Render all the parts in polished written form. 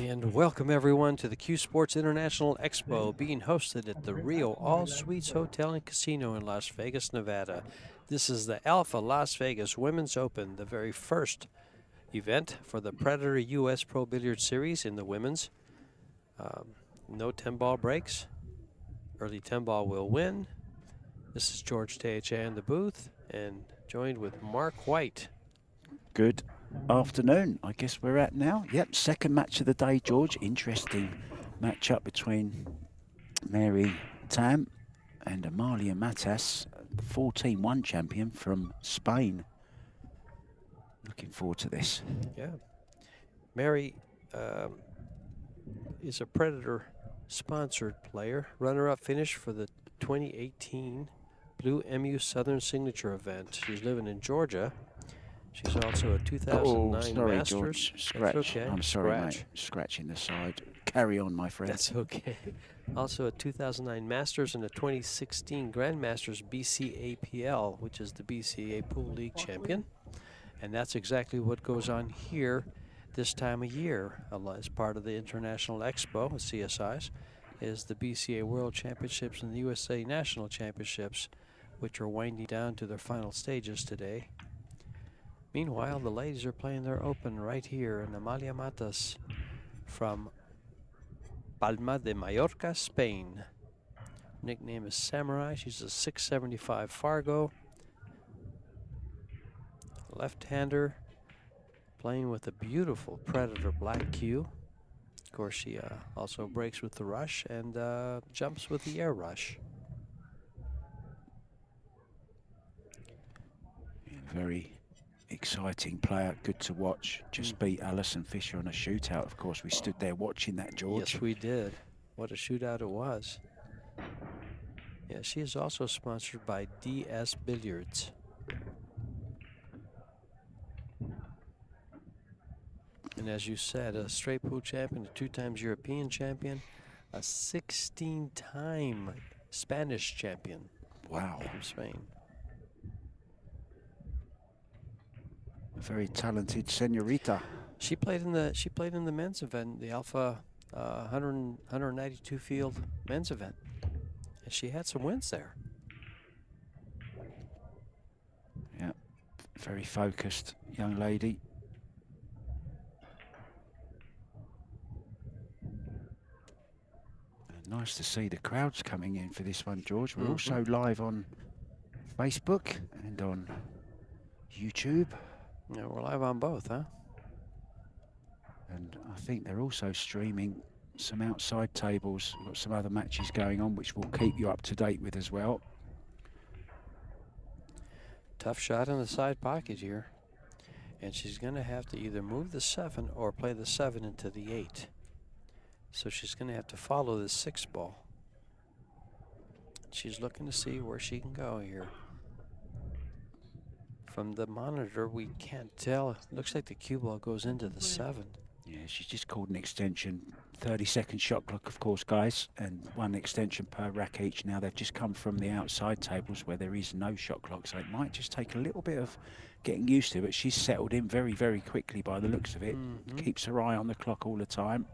And welcome everyone to the CueSports International Expo being hosted at the Rio All Suites Hotel and Casino in Las Vegas, Nevada. This is the Alfa Las Vegas Women's Open, the very first event for the Predator U.S. Pro Billiard Series in the women's. No 10-ball breaks. Early 10-ball will win. This is George Teacha in the booth and joined with Mark White. Good afternoon, I guess we're at now. Yep, second match of the day, George. Interesting matchup between Mary TAM and Amalia MATAS, the 14-1 champion from Spain. Looking forward to this. Yeah. Mary is a Predator-sponsored player. Runner-up finish for the 2018 Blue MU Southern Signature event. She's living in Georgia. She's also a 2009 sorry, Masters. George. Scratch. Okay. I'm sorry, mate. Scratching the side. Carry on, my friend. That's okay. Also a 2009 Masters and a 2016 Grandmasters BCAPL, which is the BCA Pool League champion. And that's exactly what goes on here this time of year as part of the International Expo, CSIs, is the BCA World Championships and the USA National Championships, which are winding down to their final stages today. Meanwhile, the ladies are playing their open right here, and Amalia MATAS from Palma de Mallorca, Spain. Nickname is Samurai. She's a 675 Fargo. Left-hander, playing with a beautiful Predator black cue. Of course, she also breaks with the rush and jumps with the air rush. Very exciting player, good to watch. Just beat Alison Fisher on a shootout. Of course, we stood there watching that, George. Yes, we did. What a shootout it was. Yeah, she is also sponsored by DS Billiards. And as you said, a straight pool champion, a 2-time European champion, a 16-time Spanish champion. Wow. From Spain. A very talented senorita. She played in the men's event, the Alfa 192 field men's event, and she had some wins there. Yeah, very focused young lady. And nice to see the crowds coming in for this one, George. We're also live on Facebook and on YouTube. Yeah, we're live on both, huh? And I think they're also streaming some outside tables. We've got some other matches going on, which we'll keep you up to date with as well. Tough shot in the side pocket here. And she's going to have to either move the 7 or play the 7 into the 8. So she's going to have to follow the 6 ball. She's looking to see where she can go here. From the monitor, we can't tell. It looks like the cue ball goes into the 7. Yeah, she's just called an extension. 30-second shot clock, of course, guys, and 1 extension per rack each. Now, they've just come from the outside tables where there is no shot clock, so it might just take a little bit of getting used to, but she's settled in very, very quickly by the looks of it. Keeps her eye on the clock all the time.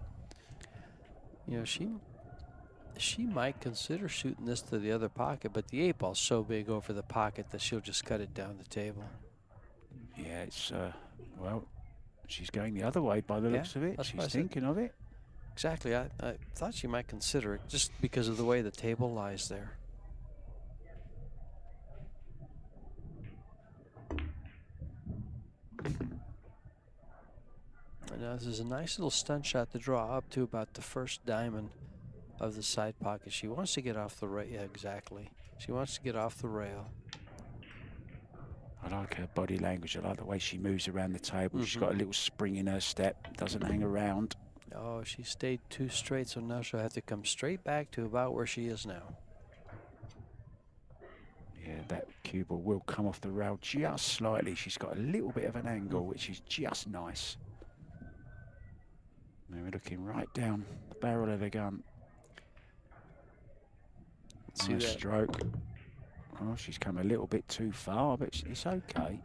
You know, she might consider shooting this to the other pocket, but the 8 ball's so big over the pocket that she'll just cut it down the table. Yeah, it's, well, she's going the other way by the looks of it. She's thinking of it. Exactly. I thought she might consider it just because of the way the table lies there. And now this is a nice little stunt shot to draw up to about the first diamond of the side pocket. She wants to get off the rail. Yeah, exactly. She wants to get off the rail. I like her body language. I like the way she moves around the table. She's got a little spring in her step, doesn't hang around. Oh, she stayed too straight, so now she'll have to come straight back to about where she is now. Yeah, that cue ball will come off the rail just slightly. She's got a little bit of an angle, which is just nice. Now we're looking right down the barrel of the gun. Nice stroke. Oh, she's come a little bit too far, but it's okay.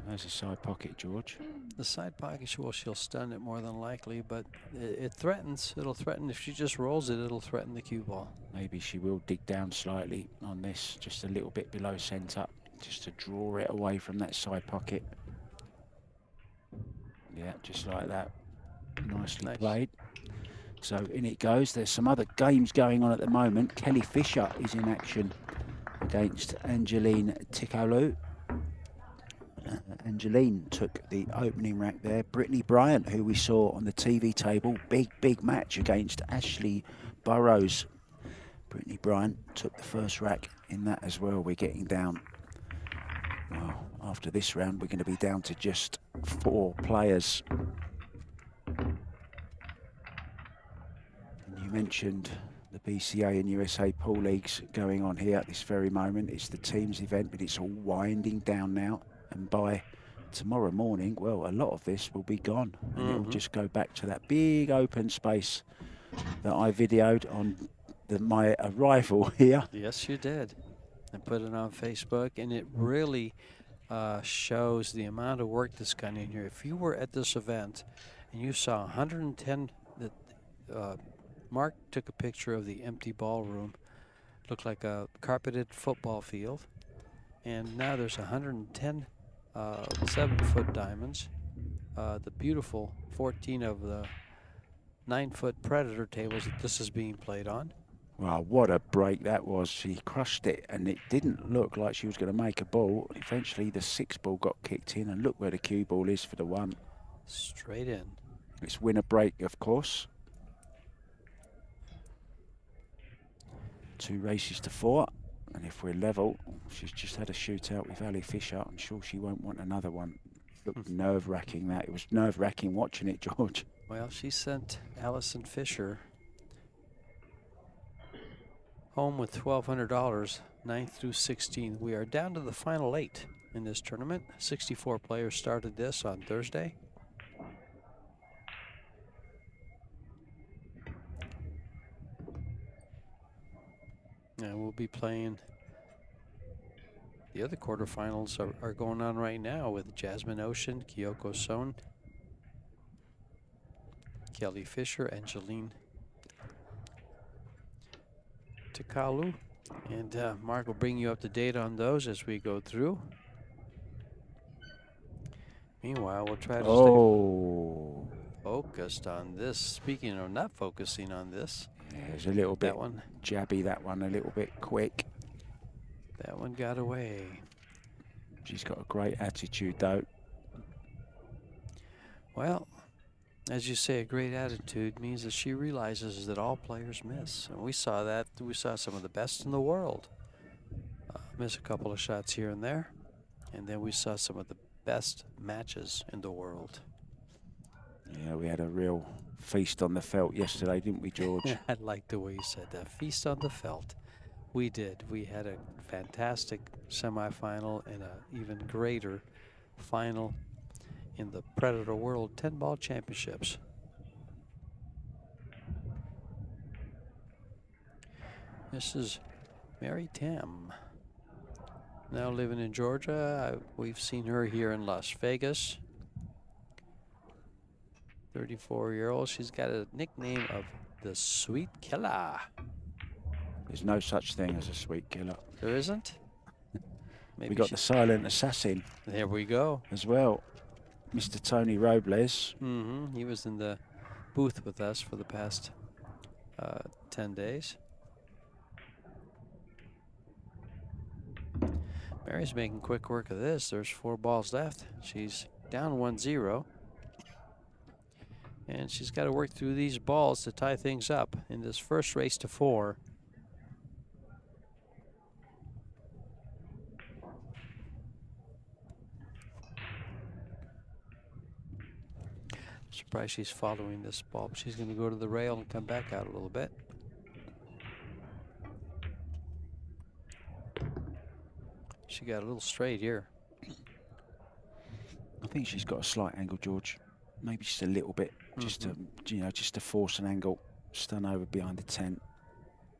There's a side pocket, George. The side pocket, well, she'll stun it more than likely, but it threatens. It'll threaten. If she just rolls it, it'll threaten the cue ball. Maybe she will dig down slightly on this, just a little bit below centre, just to draw it away from that side pocket. Yeah, just like that. Nicely played. So in it goes. There's some other games going on at the moment. Kelly Fisher is in action against Angeline Tikolu. Angeline took the opening rack there. Brittany Bryant, who we saw on the TV table, big match against Ashley Burrows. Brittany Bryant took the first rack in that as well. We're getting down. Well, after this round, we're going to be down to just 4 players. And you mentioned the BCA and USA pool leagues going on here at this very moment. It's the teams event, but it's all winding down now. And by tomorrow morning, well, a lot of this will be gone. And it'll just go back to that big open space that I videoed on my arrival here. Yes, you did. And put it on Facebook. And it really shows the amount of work that's gone in here. If you were at this event and you saw 110, Mark took a picture of the empty ballroom. Looked like a carpeted football field. And now there's 110 7-foot diamonds. The beautiful 14 of the 9-foot Predator tables that this is being played on. Wow, what a break that was. She crushed it, and it didn't look like she was going to make a ball. Eventually, the 6 ball got kicked in, and look where the cue ball is for the 1. Straight in. It's winner break, of course. 2 races to 4. And if we're level, she's just had a shootout with Ali Fisher. I'm sure she won't want another one. Looked nerve-wracking that. It was nerve-wracking watching it, George. Well, she sent Allison Fisher home with $1,200, 9th through 16th. We are down to the final 8 in this tournament. 64 players started this on Thursday. And we'll be playing. The other quarterfinals are going on right now with Jasmine Ocean, Kyoko Son, Kelly Fisher, Angeline Tikolu. And Mark will bring you up to date on those as we go through. Meanwhile, we'll try to stay focused on this. Speaking of not focusing on this. Yeah, it was a little bit jabby, that one, a little bit quick. That one got away. She's got a great attitude, though. Well, as you say, a great attitude means that she realizes that all players miss. And we saw that. We saw some of the best in the world miss a couple of shots here and there. And then we saw some of the best matches in the world. Yeah, we had a real feast on the felt yesterday, didn't we, George? I like the way you said that. Feast on the felt. We did. We had a fantastic semifinal and an even greater final in the Predator World 10-ball championships. This is Mary Tam, now living in Georgia. We've seen her here in Las Vegas. 34-year-old. She's got a nickname of the Sweet Killer. There's no such thing as a sweet killer. There isn't? Maybe we got the silent assassin. There we go. As well. Mr. Tony Robles. He was in the booth with us for the past 10 days. Mary's making quick work of this. There's 4 balls left. She's down 1-0. And she's got to work through these balls to tie things up in this first race to 4. Surprised she's following this ball, but she's going to go to the rail and come back out a little bit. She got a little straight here. I think she's got a slight angle, George. Maybe just a little bit, just to, you know, just to force an angle, stun over behind the tent.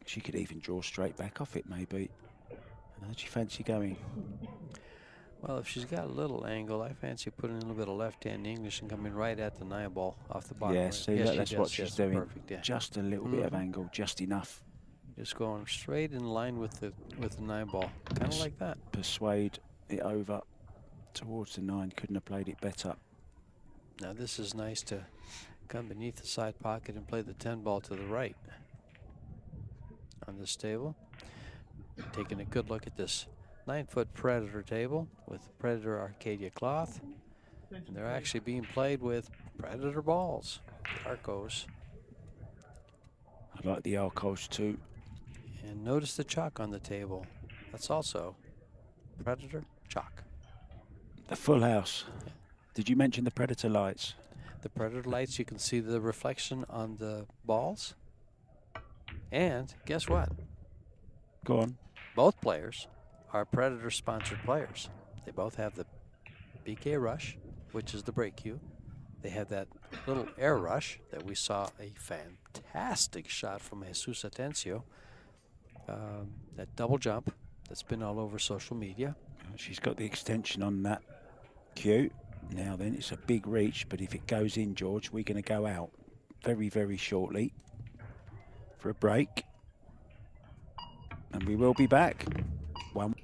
She could even draw straight back off it, maybe. How do you fancy going? Well, if she's got a little angle, I fancy putting a little bit of left-hand English and coming right at the 9-ball off the bottom. Yeah, Right. see, Yes, look, she that's does. what she's Yes, doing. perfect. Yeah. Just a little bit of angle, just enough. Just going straight in line with the 9-ball, kind of like that. Persuade it over towards the 9. Couldn't have played it better. Now this is nice to come beneath the side pocket and play the 10-ball to the right on this table. Taking a good look at this 9-foot Predator table with Predator Arcadia Cloth. And they're actually being played with Predator balls, the Arcos. I like the Arcos too. And notice the chalk on the table. That's also Predator chalk. The full house. Did you mention the Predator lights? The Predator lights, you can see the reflection on the balls. And guess what? Go on. Both players are Predator sponsored players. They both have the BK Rush, which is the break cue. They have that little air rush that we saw a fantastic shot from Jesus Atencio. That double jump that's been all over social media. She's got the extension on that cue. Now then, it's a big reach, but if it goes in, George, we're going to go out very, very shortly for a break. And we will be back. One.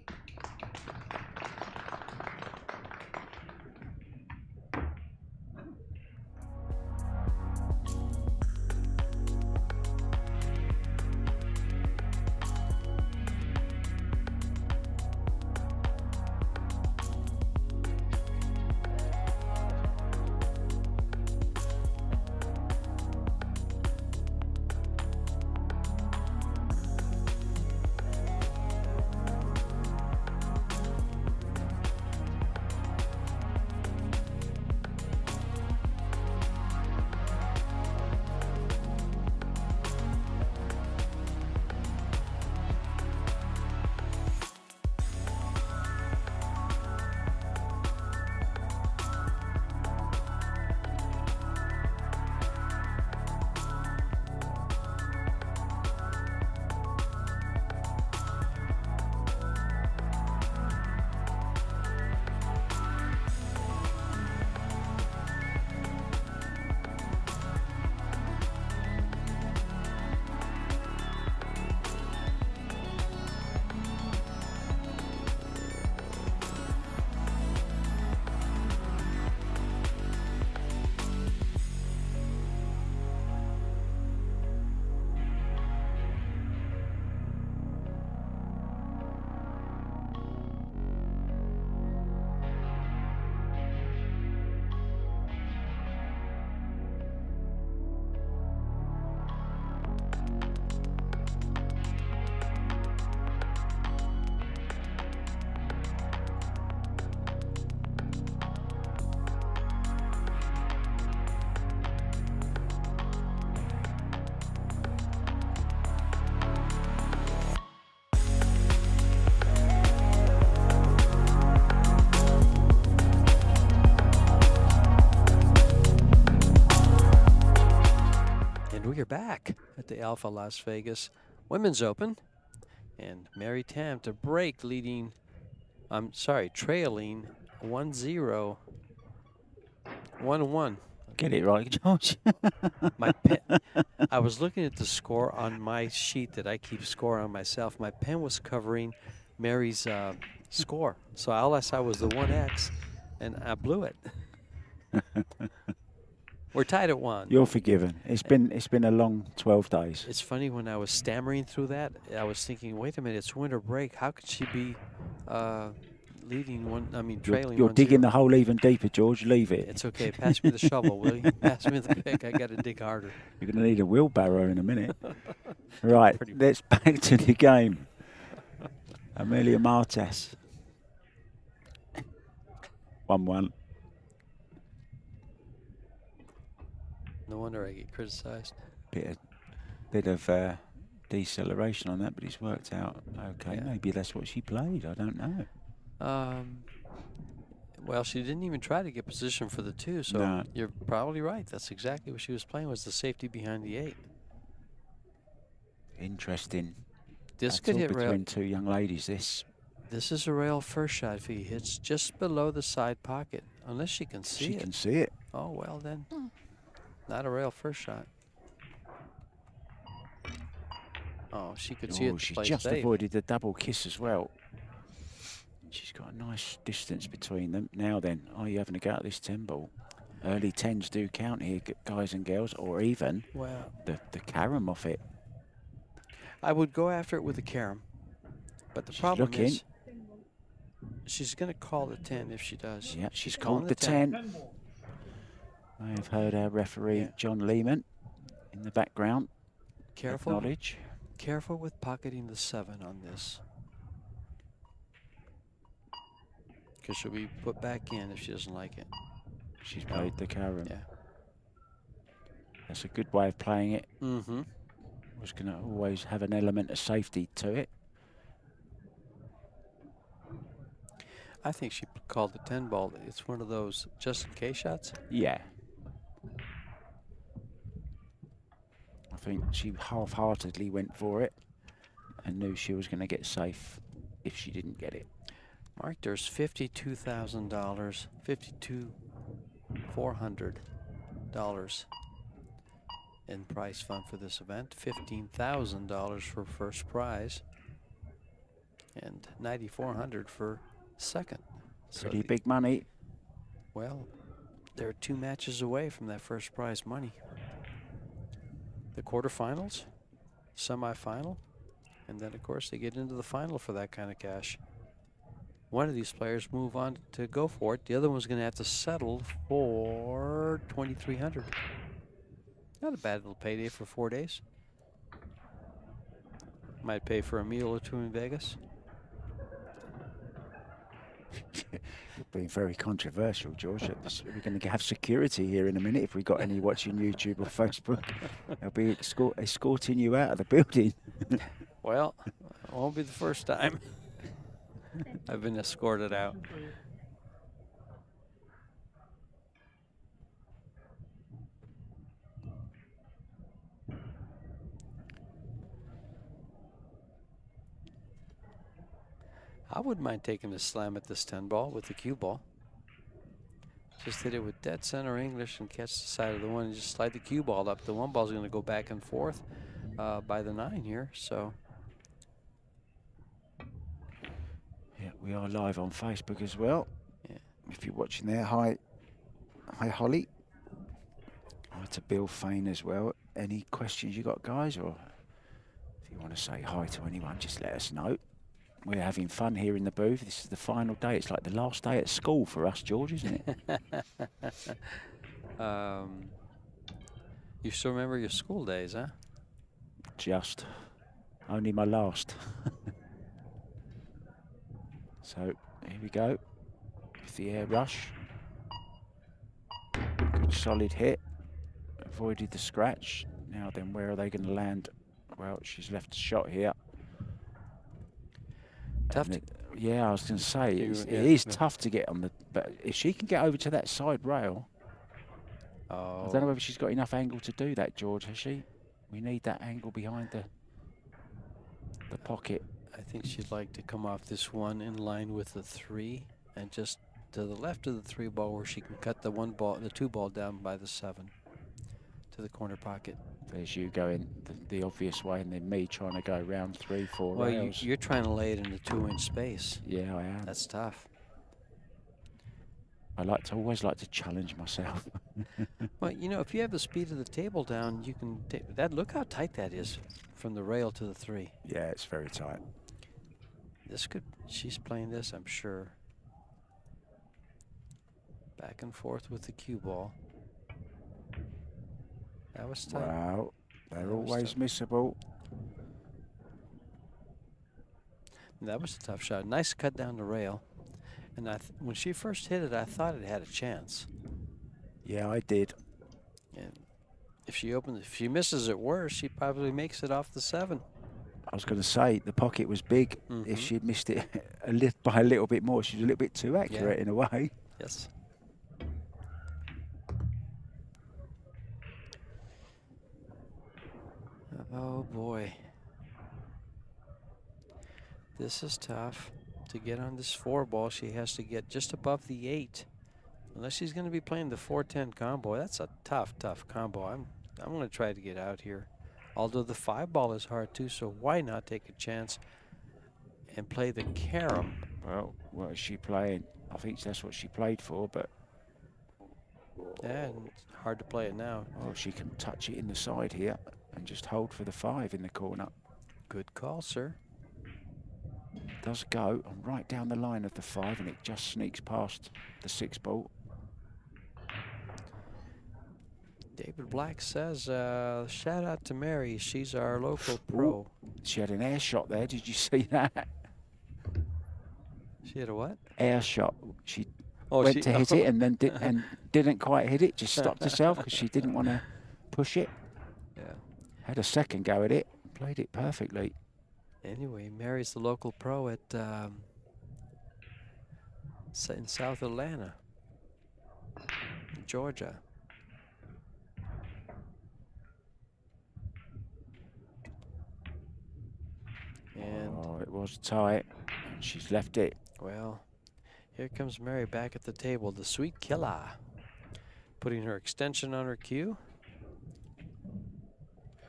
We're back at the Alfa Las Vegas Women's Open. And Mary Tam to break, trailing 1-0, 1-1. Get it right, George. I was looking at the score on my sheet that I keep score on myself. My pen was covering Mary's score. So all I saw was the 1X, and I blew it. We're tied at 1. You're forgiven. It's been a long 12 days. It's funny, when I was stammering through that, I was thinking, wait a minute, it's winter break. How could she be trailing? You're digging the hole even deeper, George. Leave it. It's okay. Pass me the shovel, will you? Pass me the pick. I got to dig harder. You're going to need a wheelbarrow in a minute. Right, let's back to the game. Amelia Matas. 1-1. No wonder I get criticized. Bit of deceleration on that, but it's worked out okay. Yeah. Maybe that's what she played. I don't know. Well, she didn't even try to get position for the 2, so you're probably right. That's exactly what she was playing, was the safety behind the 8. Interesting. This could hit between two young ladies. This is a rail first shot if he hits just below the side pocket, unless she can see She it. can see it. Oh, well then, not a rail first shot. Oh, she could see it to She's play just safe. avoided the double kiss as well. She's got a nice distance between them. Now then, are you having a go at this 10 ball? Early 10s do count here, guys and girls, or even Well, the carom off it. I would go after it with a carom, but the She's problem looking. is she's going to call the 10 if she does. Yeah, she's called calling the 10. I have heard our referee, John Lehman, in the background. Careful. Acknowledge. Careful with pocketing the 7 on this, because she'll be put back in if she doesn't like it. She's played the carom. Yeah. That's a good way of playing it. Mm-hmm. Was going to always have an element of safety to it. I think she called the 10 ball. It's one of those just in case shots. Yeah. I think she half-heartedly went for it and knew she was going to get safe if she didn't get it. Mark, there's $52,000, $52,400 in prize fund for this event. $15,000 for first prize, and $9,400 for second. Pretty big money. Well, they're 2 matches away from that first prize money. The quarterfinals, semifinal, and then of course they get into the final for that kind of cash. One of these players move on to go for it. The other one's going to have to settle for $2,300. Not a bad little payday for 4 days. Might pay for a meal or 2 in Vegas. You're being very controversial, George. We're going to have security here in a minute if we got any watching YouTube or Facebook. They'll be escorting you out of the building. Well, it won't be the first time I've been escorted out. I wouldn't mind taking a slam at this 10 ball with the cue ball. Just hit it with dead center English and catch the side of the 1 and just slide the cue ball up. The 1 ball's going to go back and forth by the 9 here, so. Yeah, we are live on Facebook as well. Yeah. If you're watching there, hi Holly. Hi to Bill Fain as well. Any questions you got, guys? Or if you want to say hi to anyone, just let us know. We're having fun here in the booth. This is the final day. It's like the last day at school for us, George, isn't it? You still remember your school days, huh? Just. Only my last. So, here we go. With the air rush. Good solid hit. Avoided the scratch. Now then, where are they going to land? Well, she's left a shot here. Tough to, yeah, I was going to say, it is tough to get on the... But if she can get over to that side rail... I don't know whether she's got enough angle to do that, George, has she? We need that angle behind the pocket. I think she'd like to come off this 1 in line with the 3 and just to the left of the 3 ball where she can cut the 2 ball down by the 7 to the corner pocket. There's you going the obvious way, and then me trying to go round 3, 4 well, rails. You're trying to lay it in the 2-inch space. Yeah, I am. That's tough. I always like to challenge myself. Well, you know, if you have the speed of the table down, you can take that. Look how tight that is from the rail to the 3. Yeah, it's very tight. She's playing this, I'm sure. Back and forth with the cue ball. That was tight. Wow, they're always missable. That was a tough shot. Nice cut down the rail. And when she first hit it, I thought it had a chance. Yeah, I did. And if she misses it worse, she probably makes it off the 7. I was going to say the pocket was big. If she'd missed it by a little bit more, she was a little bit too accurate in a way. Yes. Oh boy. This is tough. to get on this 4-ball, she has to get just above the 8. Unless she's going to be playing the 4-10 combo. That's a tough combo. I'm going to try to get out here. Although the 5-ball is hard too, so why not take a chance and play the carom? Well, what is she playing? I think that's what she played for, but And it's hard to play it now. oh, she can touch it in the side here and just hold for the 5 in the corner. Good call, sir. Does go and right down the line of the 5, and it just sneaks past the 6-ball. David Black says, shout out to Mary. She's our local pro. Ooh, she had an air shot there. Did you see that? She had a what? Air shot. She went to hit it and then didn't quite hit it. Just stopped herself because she didn't want to push it. Yeah. Had a second go at it. Played it perfectly. Anyway, Mary's the local pro at in South Atlanta, Georgia. And oh, it was tight. She's left it. well, here comes Mary back at the table, the sweet killer, putting her extension on her cue.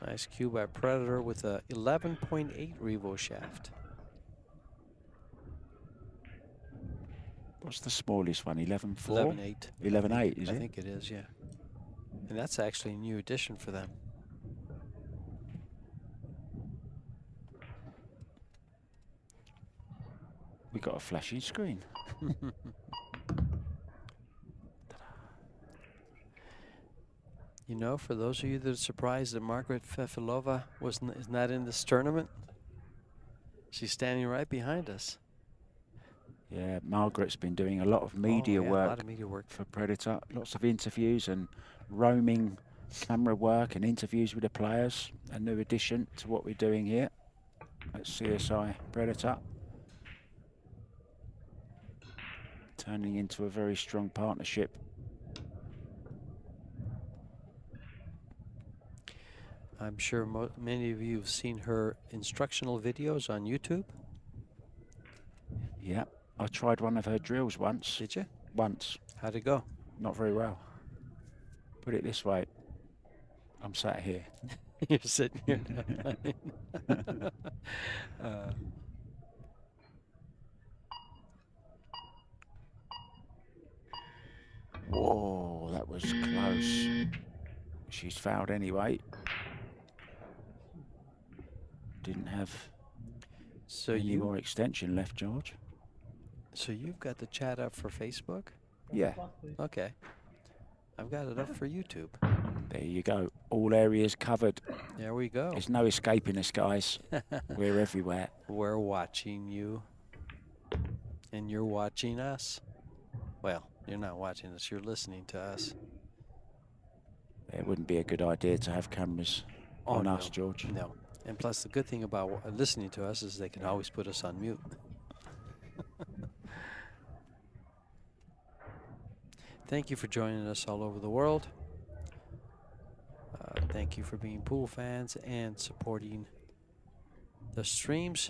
Nice cue by Predator with a 11.8 Revo shaft. What's the smallest one? 11.4? 11.8. 11.8, is it? I think it is, yeah. And that's actually a new addition for them. We got a flashing screen. You know, for those of you that are surprised that Margaret Fefilova is not in this tournament, she's standing right behind us. Yeah, Margaret's been doing a lot of media work. A lot of media work for Predator. Lots of interviews and roaming camera work and interviews with the players. A new addition to what we're doing here at CSI Predator. Turning into a very strong partnership. I'm sure many of you have seen her instructional videos on YouTube. Yeah, I tried one of her drills once. Did you? Once. How'd it go? Not very well. Put it this way. I'm sat here. You're sitting here. Whoa, that was close. She's fouled anyway. Didn't have any more extension left, George. So you've got the chat up for Facebook? Yeah. Okay. I've got it up for YouTube. There you go. All areas covered. There we go. There's no escaping us, guys. We're everywhere. We're watching you. And you're watching us. Well, you're not watching us. You're listening to us. It wouldn't be a good idea to have cameras on us, George. No. And plus, the good thing about listening to us is they can always put us on mute. Thank you for joining us all over the world. Thank you for being pool fans and supporting the streams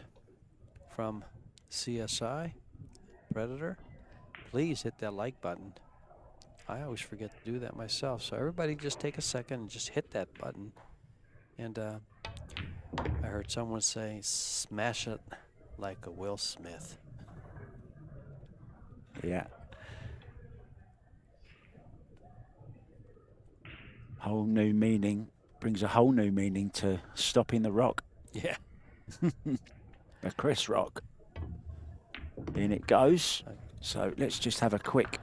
from CSI Predator. Please hit that like button. I always forget to do that myself. So everybody just take a second and just hit that button. And I heard someone say, smash it like a Will Smith. Yeah. Whole new meaning, brings a whole new meaning to stopping the rock. Yeah. A Chris rock. In it goes. So let's just have a quick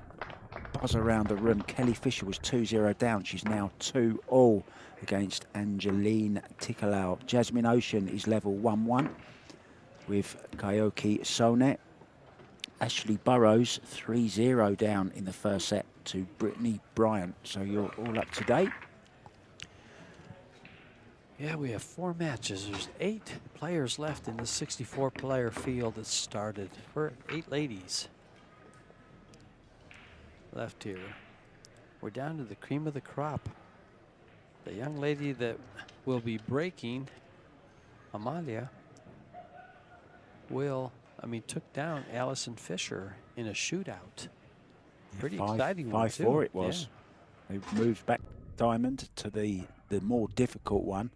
buzz around the room. Kelly Fisher was 2-0 down. She's now 2-all against Angeline Tikalau. Jasmine Ocean is level 1-1 with Kaioki Sonet. Ashley Burrows 3-0 down in the first set to Brittany Bryant. So you're all up to date. Yeah, we have 4 matches. There's 8 players left in the 64-player field that started. For 8 ladies left here. We're down to the cream of the crop. The young lady that will be breaking, Amalia, will I mean, took down Allison Fisher in a shootout. Pretty Five- exciting one, 5-4 too. it was. They moved back Diamond to the more difficult one.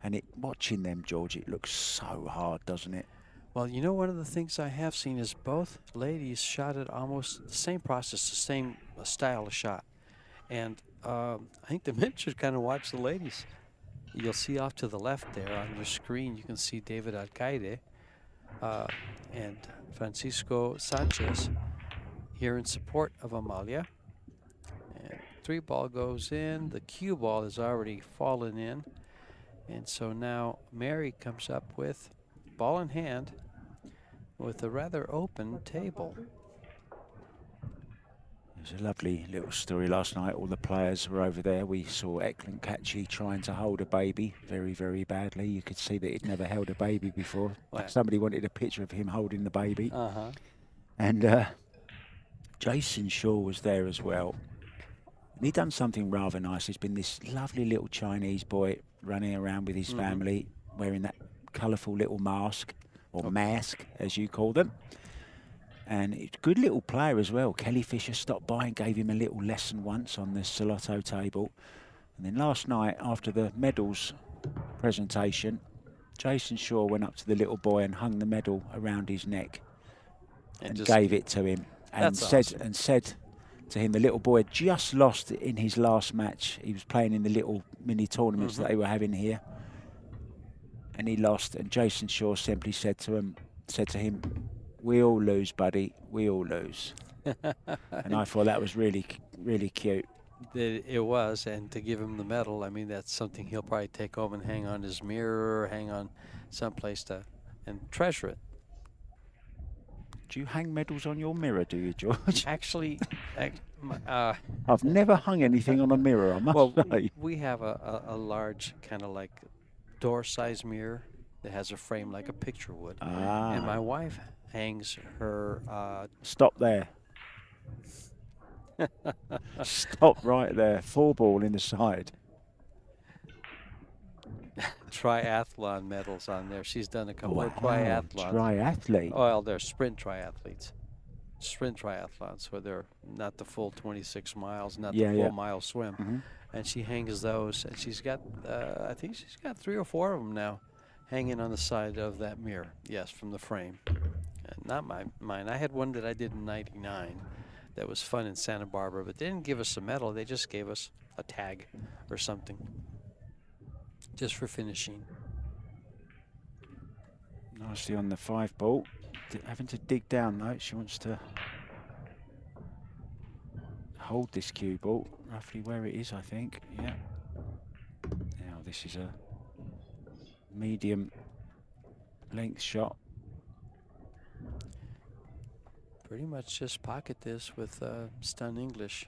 And watching them, George, it looks so hard, doesn't it? Well, you know, one of the things I have seen is both ladies shot at almost the same process, the same style of shot. And I think the men should kind of watch the ladies. You'll see off to the left there on your screen, you can see David Alcaide and Francisco Sanchez here in support of Amalia. And 3-ball goes in. The cue ball has already fallen in. And so now Mary comes up with ball in hand with a rather open table. There's a lovely little story last night. All the players were over there. We saw Eklund Kachi trying to hold a baby very, very badly. You could see that he'd never held a baby before. Wow. Somebody wanted a picture of him holding the baby. Uh-huh. And Jason Shaw was there as well. And he'd done something rather nice. There's been this lovely little Chinese boy running around with his family, wearing that colourful little mask, or mask, as you call them. And it's a good little player as well. Kelly Fisher stopped by and gave him a little lesson once on the Salotto table. And then last night, after the medals presentation, Jason Shaw went up to the little boy and hung the medal around his neck and gave it to him. And said to him, the little boy had just lost in his last match. He was playing in the little mini tournaments that they were having here. And he lost. And Jason Shaw simply said to him, "We all lose, buddy. We all lose." And I thought that was really, really cute. It was, and to give him the medal, I mean, that's something he'll probably take home and hang on his mirror, or hang on someplace and treasure it. Do you hang medals on your mirror, do you, George? Actually, I've never hung anything on a mirror, I must say. We have a large kind of like door-sized mirror that has a frame like a picture would. And my wife hangs her... Stop there. Stop right there. 4-ball in the side. triathlon medals on there. She's done a couple of triathlons. Triathlete. Well, they're sprint triathletes. Sprint triathlons, where they're not the full 26 miles, not the full mile swim. And she hangs those, and she's got, I think she's got 3 or 4 of them now hanging on the side of that mirror. Yes, from the frame. And not mine. I had one that I did in '99 that was fun in Santa Barbara, but they didn't give us a medal. They just gave us a tag or something just for finishing. Nicely on the 5-ball. Having to dig down though. She wants to hold this cue ball roughly where it is, I think. Yeah. Now this is a medium length shot. Pretty much just pocket this with stun English.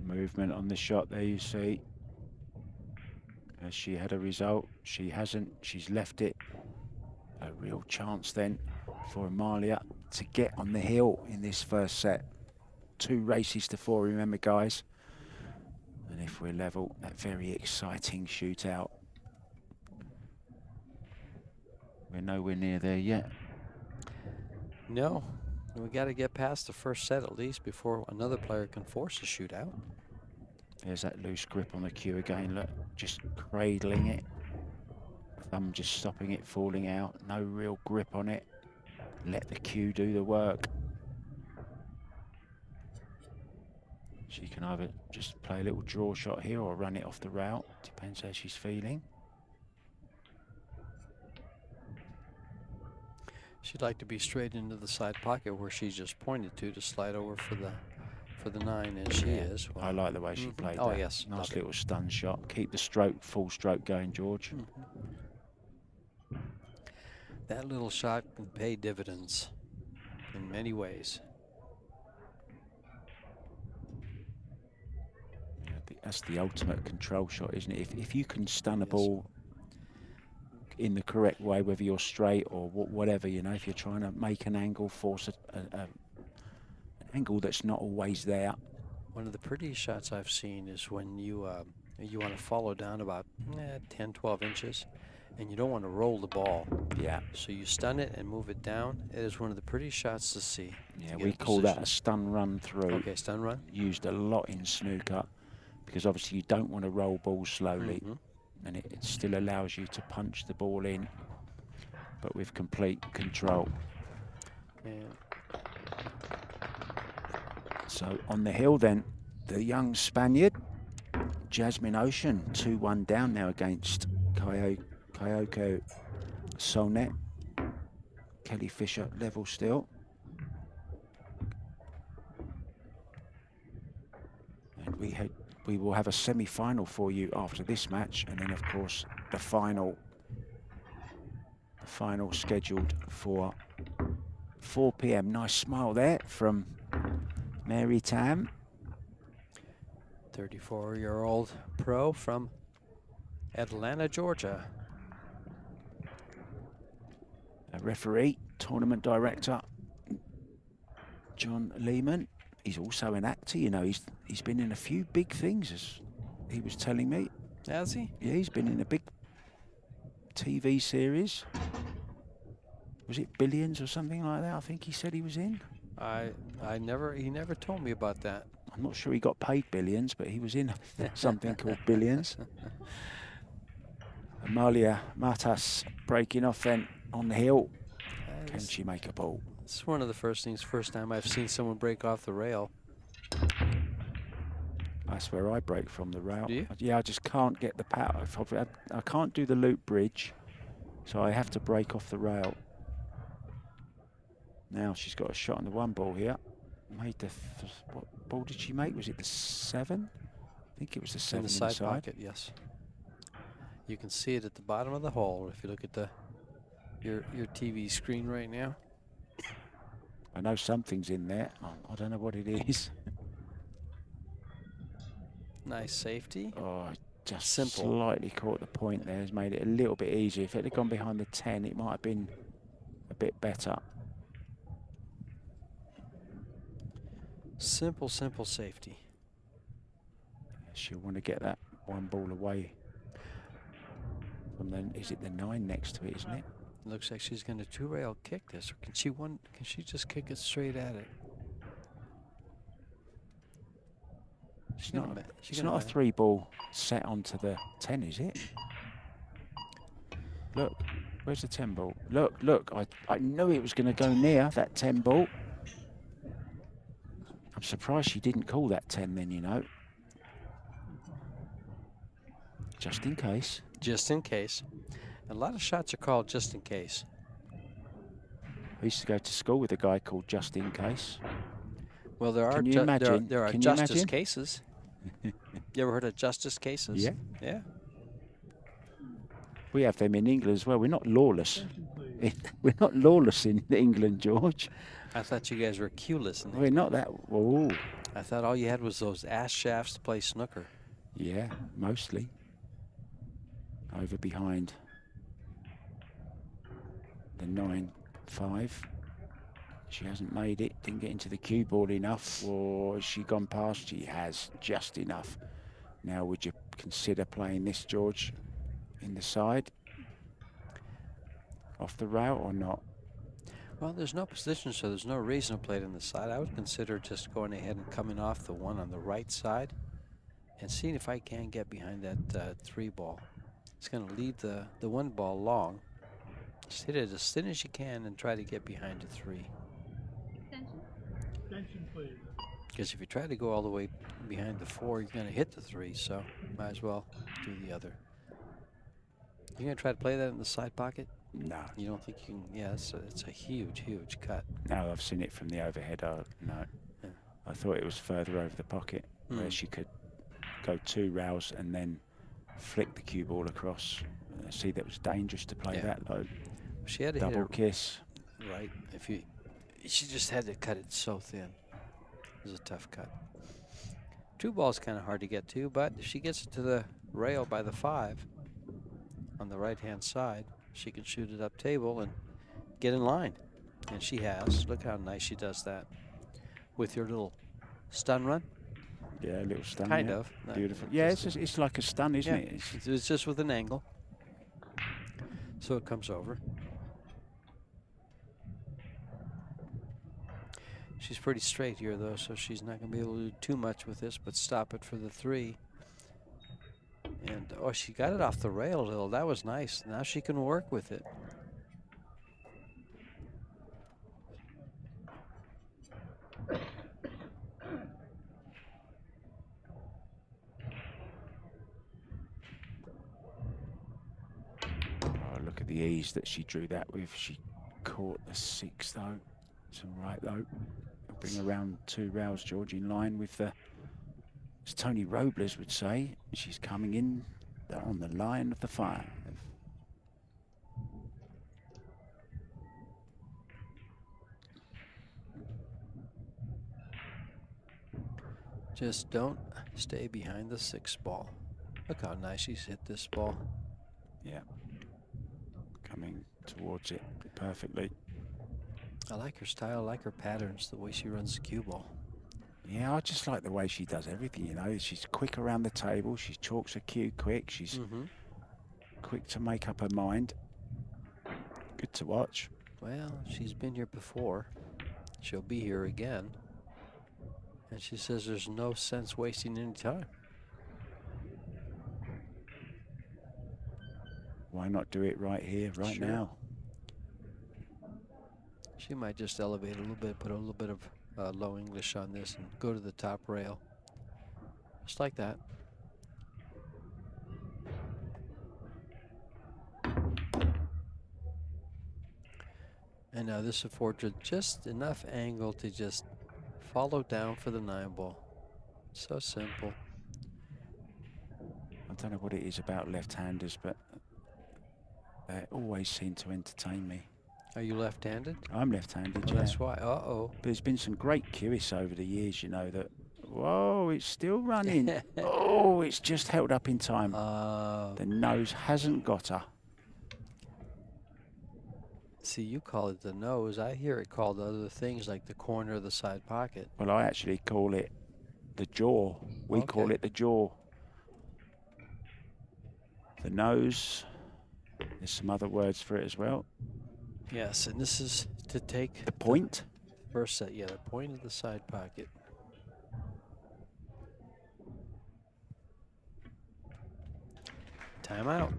Movement on the shot there, you see. Has she had a result? She hasn't. She's left it. A real chance then for Amalia to get on the hill in this first set. 2 races to 4, remember, guys. And if we're level, that very exciting shootout. We're nowhere near there yet. No. We got to get past the first set at least before another player can force a shootout. There's that loose grip on the cue again. Look, just cradling it. Thumb just stopping it falling out. No real grip on it. Let the cue do the work. She can either just play a little draw shot here or run it off the route. Depends how she's feeling. She'd like to be straight into the side pocket where she just pointed to slide over for the 9, and she is. Well, I like the way she played Oh, that. yes. Nice little stun shot. Keep the stroke, full stroke going, George. That little shot can pay dividends in many ways. Yeah, that's the ultimate control shot, isn't it? If you can stun a ball in the correct way, whether you're straight or whatever, you know, if you're trying to make an angle, force an angle that's not always there, One of the prettiest shots I've seen is when you want to follow down about 10, 12 inches, and you don't want to roll the ball. Yeah. So you stun it and move it down. It is one of the prettiest shots to see. Yeah, we call that a stun run through. Okay, stun run. Used a lot in snooker because obviously you don't want to roll balls slowly, and it still allows you to punch the ball in, but with complete control. And so on the hill then, the young Spaniard, Jasmine Ocean, 2-1 down now against Kyoko Solnet. Kelly Fisher level still. And we will have a semi-final for you after this match, and then of course the final scheduled for 4 p.m. Nice smile there from Mary Tam. 34-year-old pro from Atlanta, Georgia. A referee, tournament director, John Lehman. He's also an actor, you know. He's been in a few big things, as he was telling me. Has he? Yeah, he's been in a big TV series. Was it Billions or something like that? I think he said he was in. He never told me about that. I'm not sure he got paid billions, but he was in something called Billions. Amalia Matas breaking off then on the hill. Can she make a ball? It's one of the first time I've seen someone break off the rail. That's where I break from the rail. Do you? Yeah, I just can't get the power. I can't do the loop bridge, so I have to break off the rail. Now she's got a shot on the 1 ball here. Made the what ball did she make? Was it the 7? I think it was the 7 in the side pocket. Yes. You can see it at the bottom of the hole if you look at your TV screen right now. I know something's in there. I don't know what it is. Nice safety. Oh, just simple. Slightly caught the point there. Has made it a little bit easier. If it had gone behind the 10, it might have been a bit better. Simple safety. She'll want to get that 1 ball away from then. Is it the 9 next to it, isn't it? Looks like she's going to 2-rail kick this. Or can she just kick it straight at it? It's not a 3 ball set onto the 10, is it? Look, where's the 10 ball? Look, I knew it was going to go near that 10 ball. I'm surprised she didn't call that 10 then, you know. Just in case. Just in case. A lot of shots are called just in case. I used to go to school with a guy called Just In Case. Well, there are justice cases. You ever heard of justice cases? Yeah. Yeah. We have them in England as well. We're not lawless. We're not lawless in England, George. I thought you guys were cueless. We're not that. Ooh. I thought all you had was those ass shafts to play snooker. Yeah, mostly. Over behind the 9-5. She hasn't made it. Didn't get into the cue ball enough. Or has she gone past? She has, just enough. Now, would you consider playing this, George, in the side? Off the rail or not? Well, there's no position, so there's no reason to play it in the side. I would consider just going ahead and coming off the one on the right side and seeing if I can get behind that 3 ball. It's going to leave the 1 ball long. Just hit it as thin as you can and try to get behind the 3. Extension, please. Because if you try to go all the way behind the 4, you're going to hit the 3, so might as well do the other. You're going to try to play that in the side pocket? No. You don't think you can? Yeah, it's a huge cut. No, I've seen it from the overhead. No. Yeah. I thought it was further over the pocket where she could go 2 rails and then flick the cue ball across. See, that was dangerous to play that low. She had to double hit kiss. Right. She just had to cut it so thin. It was a tough cut. 2 ball's kind of hard to get to, but if she gets it to the rail by the 5 on the right-hand side, she can shoot it up table and get in line. And she has. Look how nice she does that with your little stun run. Yeah, a little stun. Kind yeah. of. Not Beautiful. just Yeah, a- it's like a stun, isn't yeah, it? it's just with an angle. So it comes over. She's pretty straight here, though, so she's not going to be able to do too much with this, but stop it for the 3. And, oh, she got it off the rail a little. That was nice. Now she can work with it. Oh, look at the ease that she drew that with. She caught the 6, though. It's all right, though. Bring around 2 rails, George, in line with the, as Tony Robles would say, she's coming in on the line of the 5. Just don't stay behind the 6 ball. Look how nice she's hit this ball. Yeah. Coming towards it perfectly. I like her style, I like her patterns, the way she runs the cue ball. Yeah, I just like the way she does everything, you know. She's quick around the table. She chalks her cue quick. She's quick to make up her mind. Good to watch. Well, she's been here before. She'll be here again. And she says there's no sense wasting any time. Why not do it right here, right now? She might just elevate a little bit, put a little bit of low English on this and go to the top rail. Just like that. And now this affords her just enough angle to just follow down for the 9 ball. So simple. I don't know what it is about left-handers, but they always seem to entertain me. Are you left-handed? I'm left-handed, Oh, yeah. that's why. Uh-oh. But there's been some great cueists over the years, you know, that, whoa, it's still running. Oh, it's just held up in time. The nose hasn't got her. See, you call it the nose. I hear it called other things like the corner of the side pocket. Well, I actually call it the jaw. We call it the jaw. The nose. There's some other words for it as well. Yes, and this is to take the point. First set, yeah, the point of the side pocket. Timeout.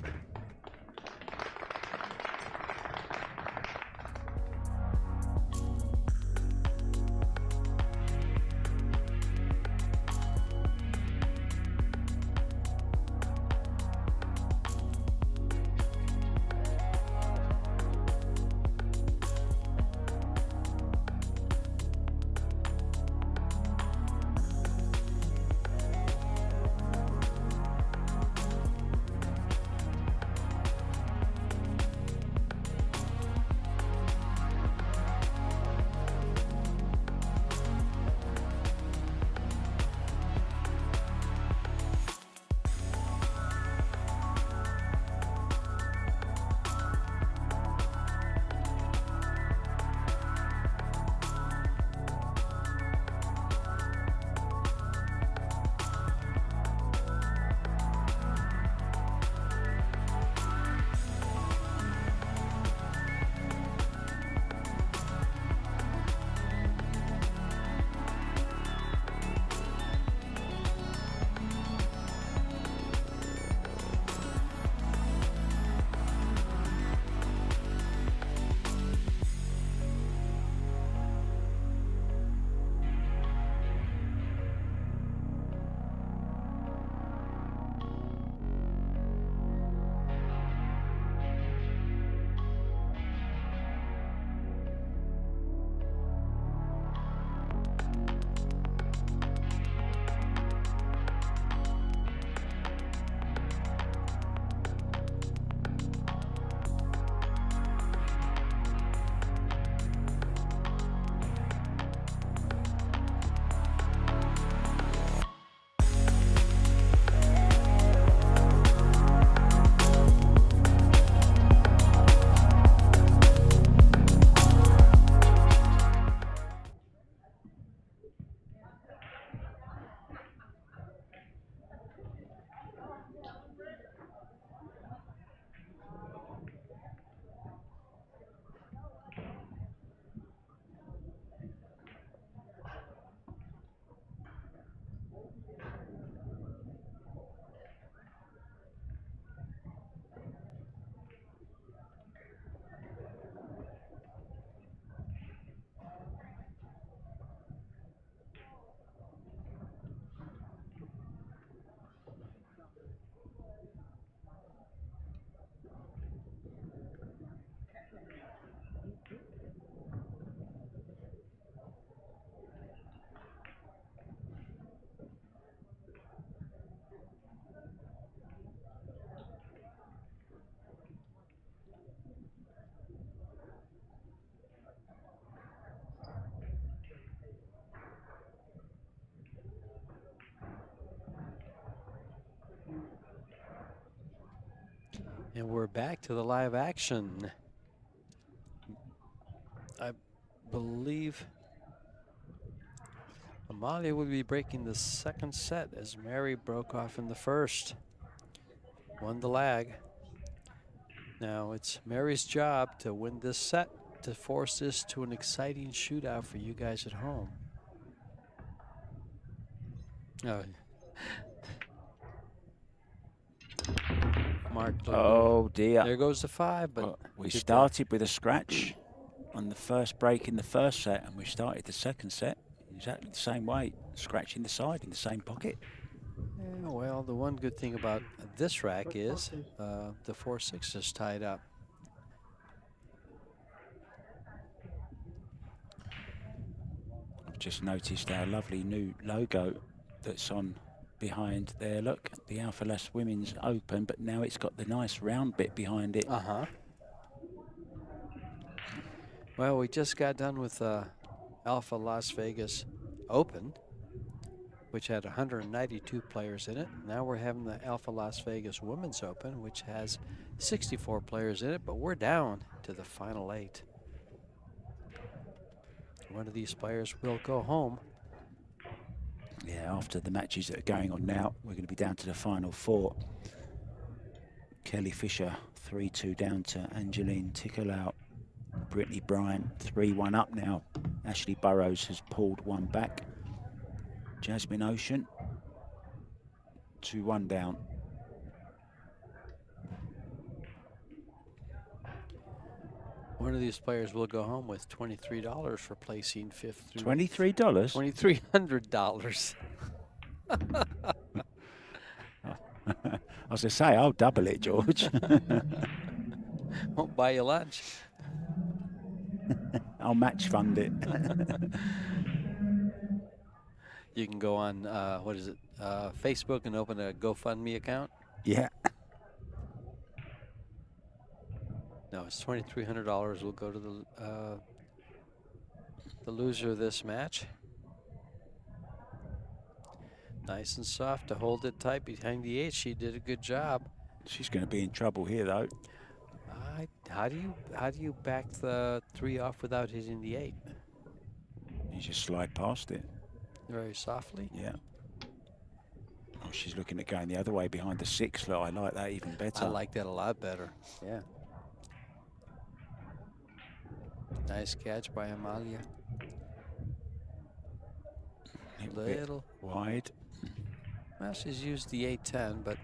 And we're back to the live action. I believe Amalia will be breaking the second set as Mary broke off in the first. Won the lag. Now it's Mary's job to win this set to force this to an exciting shootout for you guys at home. Oh. Mark, Oh dear. there goes the 5, but well, we started with a scratch on the first break in the first set, and we started the second set exactly the same way, scratching the side in the same pocket. Yeah, well, the one good thing about this rack is the 4-6 is tied up. I've just noticed our lovely new logo that's on behind there. Look, the Alfa Women's Open, but now it's got the nice round bit behind it. Well, we just got done with Alfa Las Vegas Open, which had 192 players in it. Now we're having the Alfa Las Vegas Women's Open, which has 64 players in it, but we're down to the final 8. One of these players will go home. Yeah, after the matches that are going on now, we're going to be down to the final 4. Kelly Fisher 3-2 down to Angeline Tickelow. Brittany Bryant 3-1 up now. Ashley Burrows has pulled one back. Jasmine Ocean 2-1 down. One of these players will go home with $23 for placing 5th through $23? $2,300. I was going to say, I'll double it, George. Won't buy you lunch. I'll match fund it. You can go on, what is it, Facebook and open a GoFundMe account? Yeah. No, it's $2,300 will go to the loser of this match. Nice and soft to hold it tight behind the 8. She did a good job. She's going to be in trouble here, though. How do you back the 3 off without hitting the 8? You just slide past it. Very softly? Yeah. Oh, she's looking at going the other way behind the 6. Look, I like that even better. I like that a lot better. Yeah. Nice catch by Amalia. Little wide. Well, she's used the 8-10, but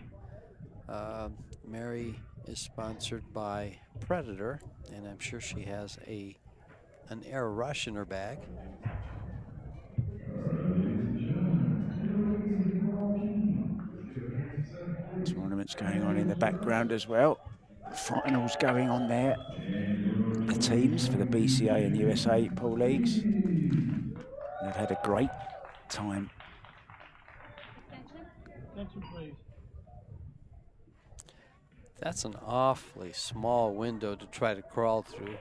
Mary is sponsored by Predator, and I'm sure she has an air rush in her bag. Tournaments going on in the background as well. Finals going on there. The teams for the BCA and USA pool leagues. They've had a great time. That's an awfully small window to try to crawl through.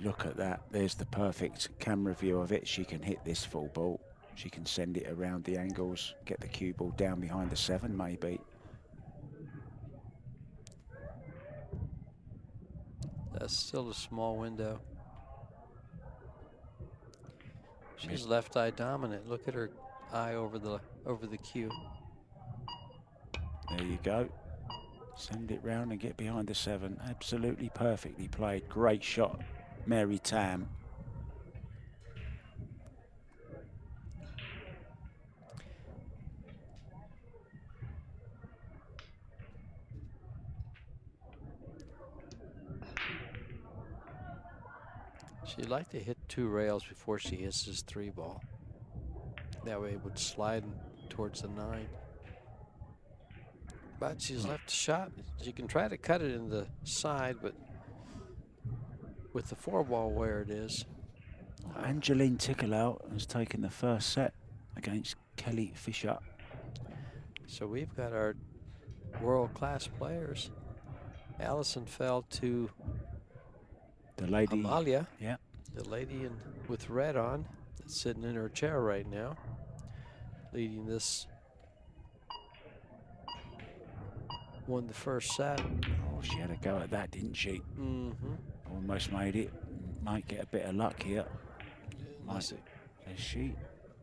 Look at that. There's the perfect camera view of it. She can hit this full ball. She can send it around the angles, get the cue ball down behind the 7 maybe. That's still a small window. She's left eye dominant. Look at her eye over the cue. There you go. Send it round and get behind the 7. Absolutely perfectly played. Great shot, Mary Tam. She'd like to hit 2 rails before she hits this 3 ball. That way it would slide towards the 9. But she's left a shot. She can try to cut it in the side, but with the 4 ball where it is. Angeline Tickelow has taken the first set against Kelly Fisher. So we've got our world-class players. Allison fell to The lady, Amalia. yeah. The lady with red on, that's sitting in her chair right now, leading this won the first set. Oh, she had a go at that, didn't she? Mm-hmm. Almost made it. Might get a bit of luck here. Unless it, Is she?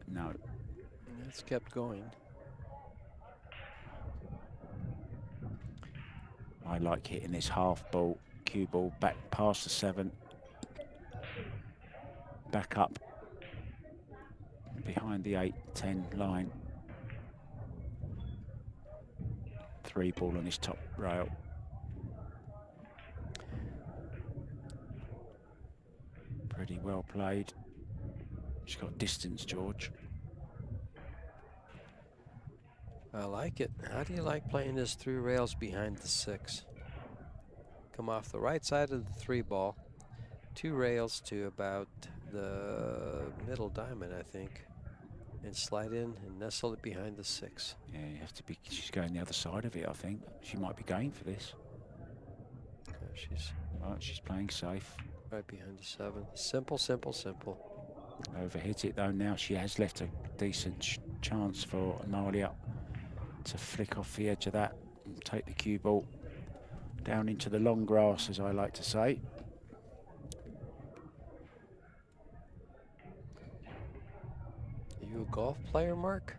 No. it's kept going. I like hitting this half ball, cue ball, back past the 7. Back up behind the 8-10 line. 3 ball on his top rail. Pretty well played. She's got distance, George. I like it. How do you like playing this 3 rails behind the 6? Come off the right side of the 3 ball, 2 rails to about the middle diamond, I think, and slide in and nestle it behind the 6. Yeah, you have to be. She's going the other side of it, I think. She might be going for this. She's Right, she's playing safe. right behind the 7. Simple, simple, simple. Overhit it though. Now she has left a decent chance for Amalia to flick off the edge of that and take the cue ball down into the long grass, as I like to say. Are you a golf player, Mark?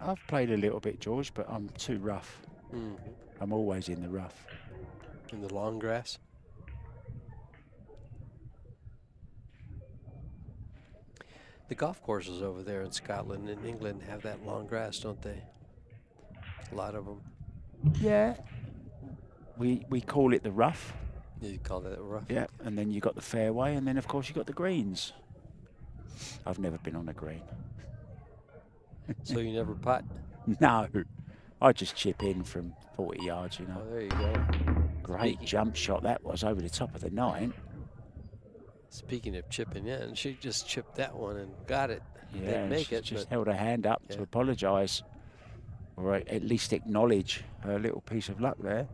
I've played a little bit, George, but I'm too rough. Mm-hmm. I'm always in the rough. In the long grass? The golf courses over there in Scotland and England have that long grass, don't they? A lot of them. Yeah. We call it the rough. You call that rough? Yeah, and then you got the fairway, and then of course you got the greens. I've never been on a green. So you never putt? No, I just chip in from 40 yards, you know. Oh, there you go. Great jump shot that was over the top of the 9. Speaking of chipping in, she just chipped that one and got it. Yeah, Didn't make she it, just but held her hand up to apologise, or at least acknowledge her little piece of luck there.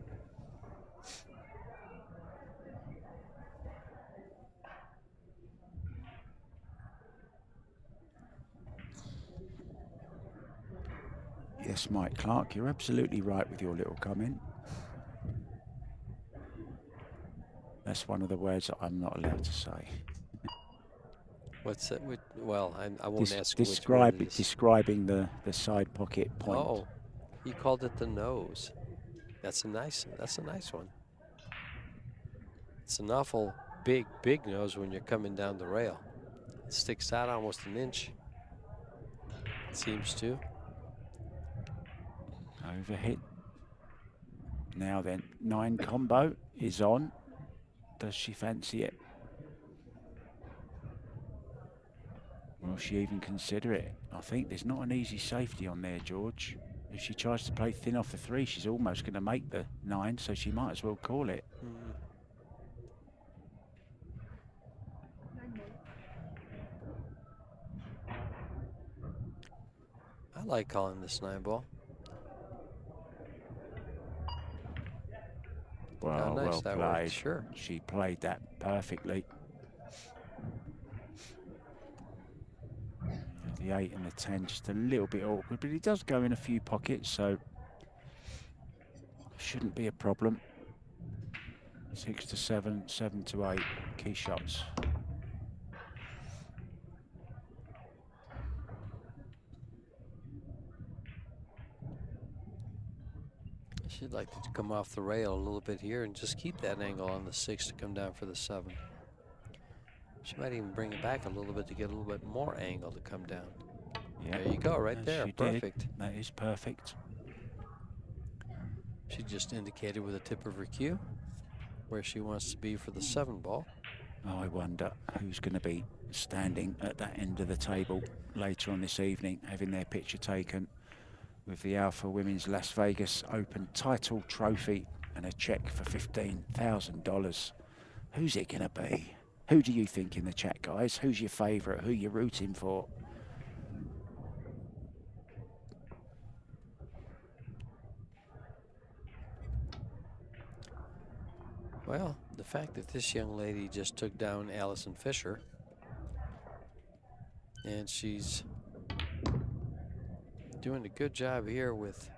Yes, Mike Clark, you're absolutely right with your little comment. That's one of the words that I'm not allowed to say. what's that? Well, I won't ask you Describing the side pocket point. Oh, he called it the nose. That's a nice one. It's an awful big nose when you're coming down the rail. It sticks out almost an inch. It seems to. Overhit. Now then, 9 combo is on. Does she fancy it? Will she even consider it? I think there's not an easy safety on there, George. If she tries to play thin off the 3, she's almost going to make the 9, so she might as well call it. I like calling this 9 ball. Well, nice well that played. worked, sure. She played that perfectly. The 8 and the 10 just a little bit awkward, but it does go in a few pockets, so shouldn't be a problem. 6 to 7, 7 to 8 key shots. She'd like to come off the rail a little bit here and just keep that angle on the 6 to come down for the 7. She might even bring it back a little bit to get a little bit more angle to come down. Yeah, there you go, right there, perfect. Did. That is perfect. She just indicated with the tip of her cue where she wants to be for the 7 ball. Oh, I wonder who's going to be standing at that end of the table later on this evening, having their picture taken with the Alfa Women's Las Vegas Open title trophy and a check for $15,000. Who's it going to be? Who do you think in the chat, guys? Who's your favourite? Who you rooting for? Well, the fact that this young lady just took down Allison Fisher, and she's doing a good job here with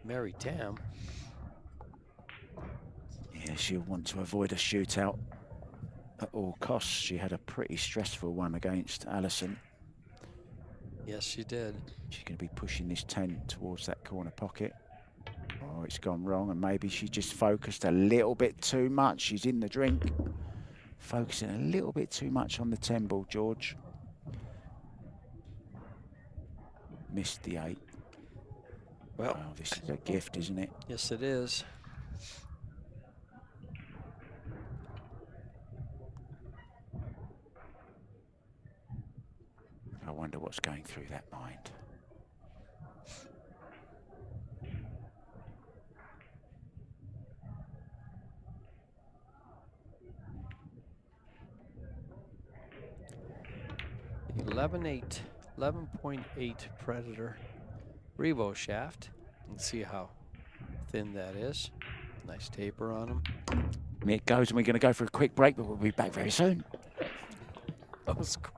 Mary Tam. Yeah, she'll want to avoid a shootout at all costs. She had a pretty stressful one against Allison. Yes, she did. She's going to be pushing this 10 towards that corner pocket. Oh, it's gone wrong, and maybe she just focused a little bit too much. She's in the drink. Focusing a little bit too much on the 10 ball, George. Missed the 8. Well, oh, this is a gift, isn't it? Yes, it is. I wonder what's going through that mind. The 11.8 Predator Revo shaft. And see how thin that is. Nice taper on them. It goes, and we're going to go for a quick break, but we'll be back very soon. That was cool.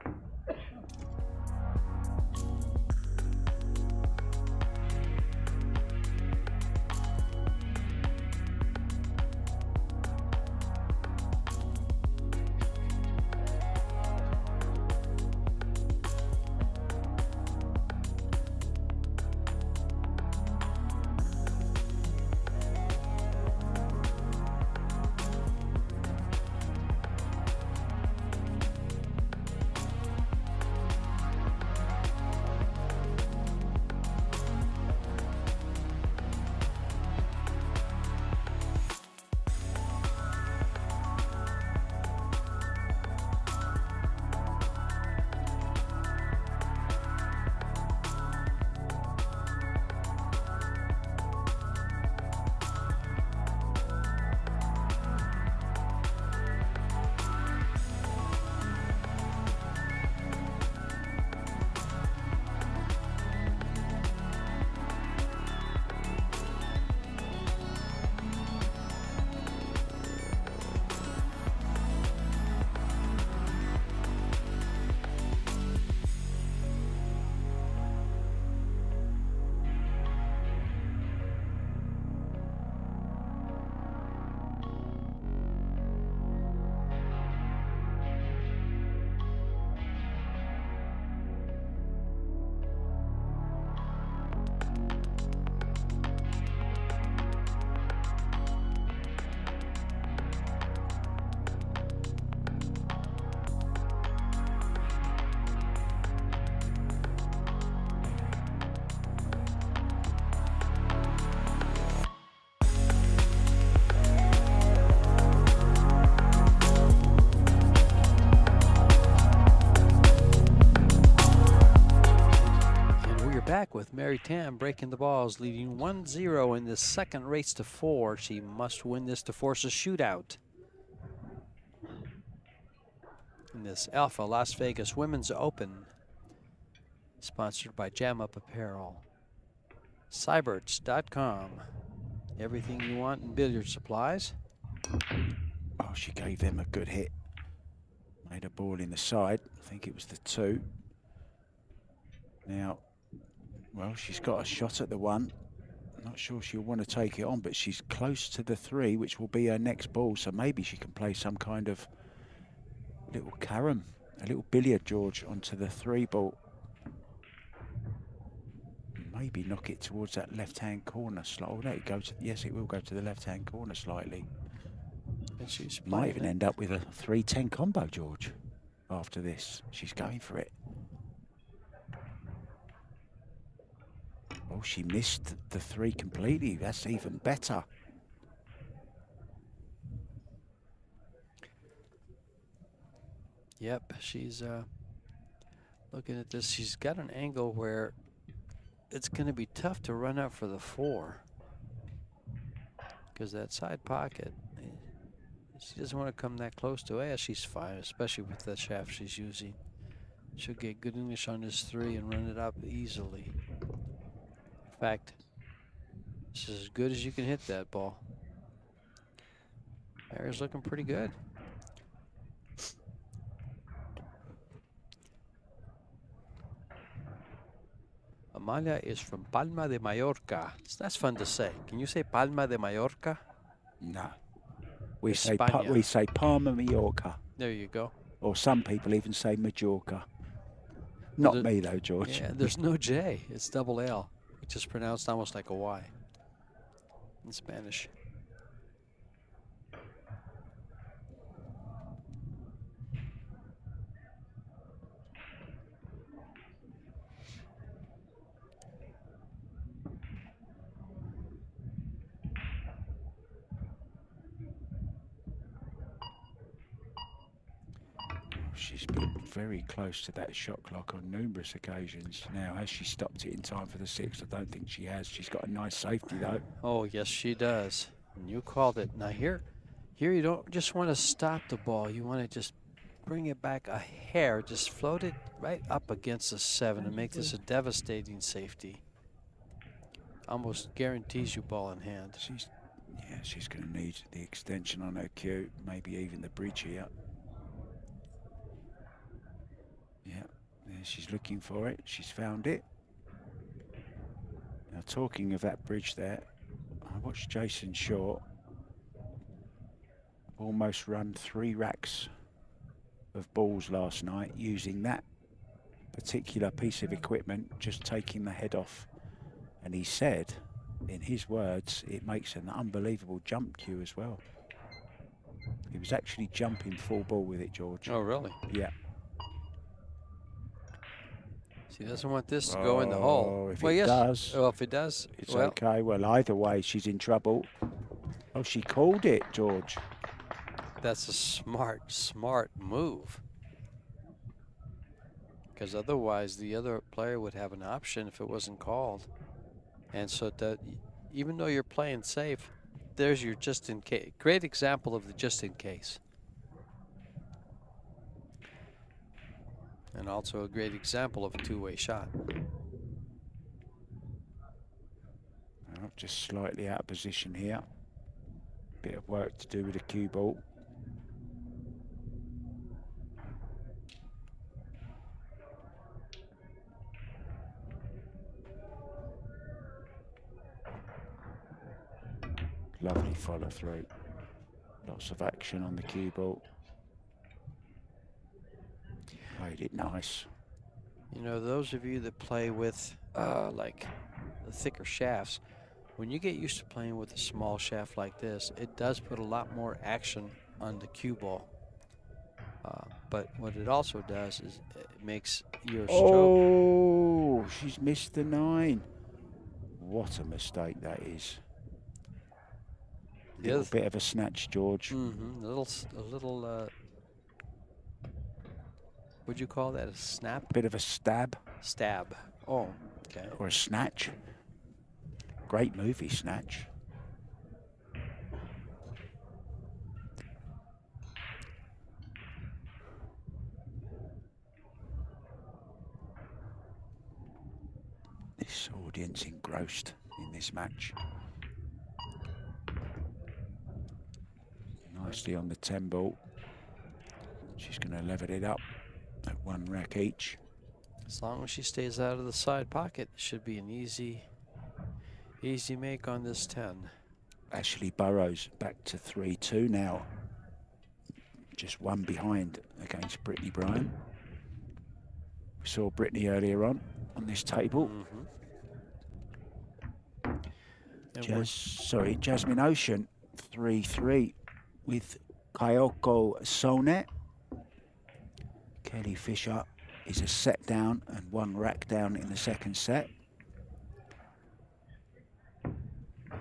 Back with Mary Tam breaking the balls, leading 1-0 in this second race to 4. She must win this to force a shootout. In this Alfa Las Vegas Women's Open, sponsored by Jam Up Apparel, Cyberts.com, everything you want in billiard supplies. Oh, she gave them a good hit. Made a ball in the side. I think it was the 2. Now, well, she's got a shot at the 1. I'm not sure she'll want to take it on, but she's close to the 3, which will be her next ball. So maybe she can play some kind of little carom, a little billiard, George, onto the 3 ball. Maybe knock it towards that left-hand corner slightly. Oh, let it go to, yes, it will go to the left-hand corner slightly. And she's might even end up with a 3-10 combo, George, after this. She's going for it. Oh, she missed the 3 completely. That's even better. Yep, she's looking at this. She's got an angle where it's going to be tough to run up for the 4 because that side pocket, she doesn't want to come that close to it. Yeah, she's fine, especially with the shaft she's using. She'll get good English on this 3 and run it up easily. In fact, this is as good as you can hit that ball. Mary's looking pretty good. Amalia is from Palma de Mallorca. So that's fun to say. Can you say Palma de Mallorca? No. We España. say Palma Mallorca. There you go. Or some people even say Majorca. Well, Not me though, George. Yeah, there's no J. It's double L, which is pronounced almost like a Y in Spanish. She's been very close to that shot clock on numerous occasions. Now, has she stopped it in time for the 6th? I don't think she has. She's got a nice safety, though. Oh, yes, she does. And you called it. Now, here you don't just want to stop the ball. You want to just bring it back a hair. Just float it right up against the 7 and make this a devastating safety. Almost guarantees you ball in hand. She's going to need the extension on her cue, maybe even the bridge here. Yeah, there she's looking for it. She's found it. Now, talking of that bridge there, I watched Jason Shaw almost run 3 racks of balls last night using that particular piece of equipment, just taking the head off. And he said, in his words, it makes an unbelievable jump cue as well. He was actually jumping full ball with it, George. Oh, really? Yeah. She doesn't want this to go in the hole. If Well, it yes. does, Well, if it does, it's well, okay. Well, either way, she's in trouble. Oh, she called it, George. that's a smart move. Because otherwise, the other player would have an option if it wasn't called. And so that even though you're playing safe, there's your just in case. Great example of the just in case. And also a great example of a two-way shot. Well, just slightly out of position here. Bit of work to do with the cue ball. Lovely follow through. Lots of action on the cue ball. Played it nice. You know, those of you that play with like the thicker shafts, when you get used to playing with a small shaft like this, it does put a lot more action on the cue ball. But what it also does is it makes your stroke. Oh, she's missed the 9. What a mistake that is. A little bit of a snatch, George. Mm-hmm. A little. What'd you call that? A snap? Bit of a stab. Stab. Oh, okay. Or a snatch. Great movie, Snatch. This audience engrossed in this match. Nicely on the 10 ball. She's going to level it up at 1 rack each. As long as she stays out of the side pocket, it should be an easy make on this 10. Ashley Burrows back to 3-2 now. Just 1 behind against Brittany Bryan. We saw Brittany earlier on this table. Jasmine Ocean 3-3 with Kyoko Sonet. Kelly Fisher is a set down and 1 rack down in the second set.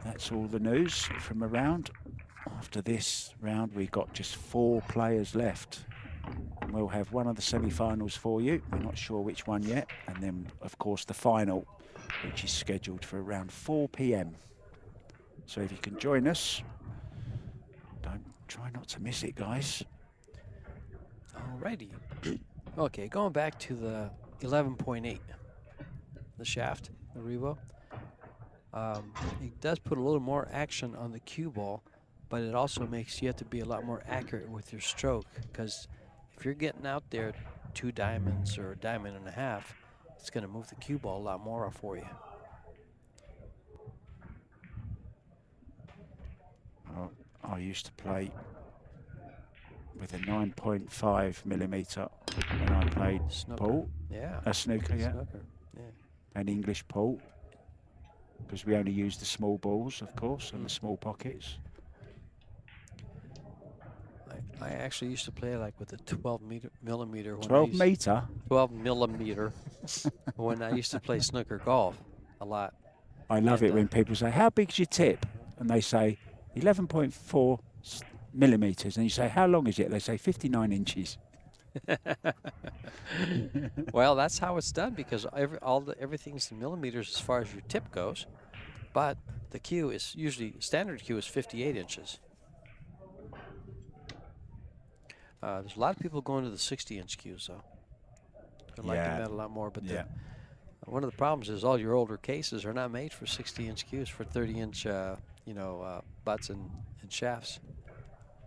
That's all the news from around. After this round, we've got just 4 players left. And we'll have one of the semi-finals for you. We're not sure which one yet. And then, of course, the final, which is scheduled for around 4 p.m. So if you can join us, try not to miss it, guys. Alrighty. Okay, going back to the 11.8, the shaft, the Revo. It does put a little more action on the cue ball, but it also makes you have to be a lot more accurate with your stroke, because if you're getting out there 2 diamonds or a diamond and a half, It's going to move the cue ball a lot more for you. I used to play with a 9.5 millimeter when I played Snooker. pool, Yeah. a snooker, yeah, Snooker. Yeah. and English pool, because we only used the small balls, of course, and the small pockets. I actually used to play like with a 12 millimeter. 12 meter? 12 millimeter when I used to play snooker golf a lot. I love it when people say, how big's your tip? And they say 11.4 millimeters. And you say, how long is it? They say 59 inches. Well, that's how it's done, because everything's in millimeters as far as your tip goes, but the cue is usually, standard cue is 58 inches. There's a lot of people going to the 60-inch cues, though. They're liking that a lot more. But one of the problems is all your older cases are not made for 60-inch cues, for 30-inch, butts and shafts.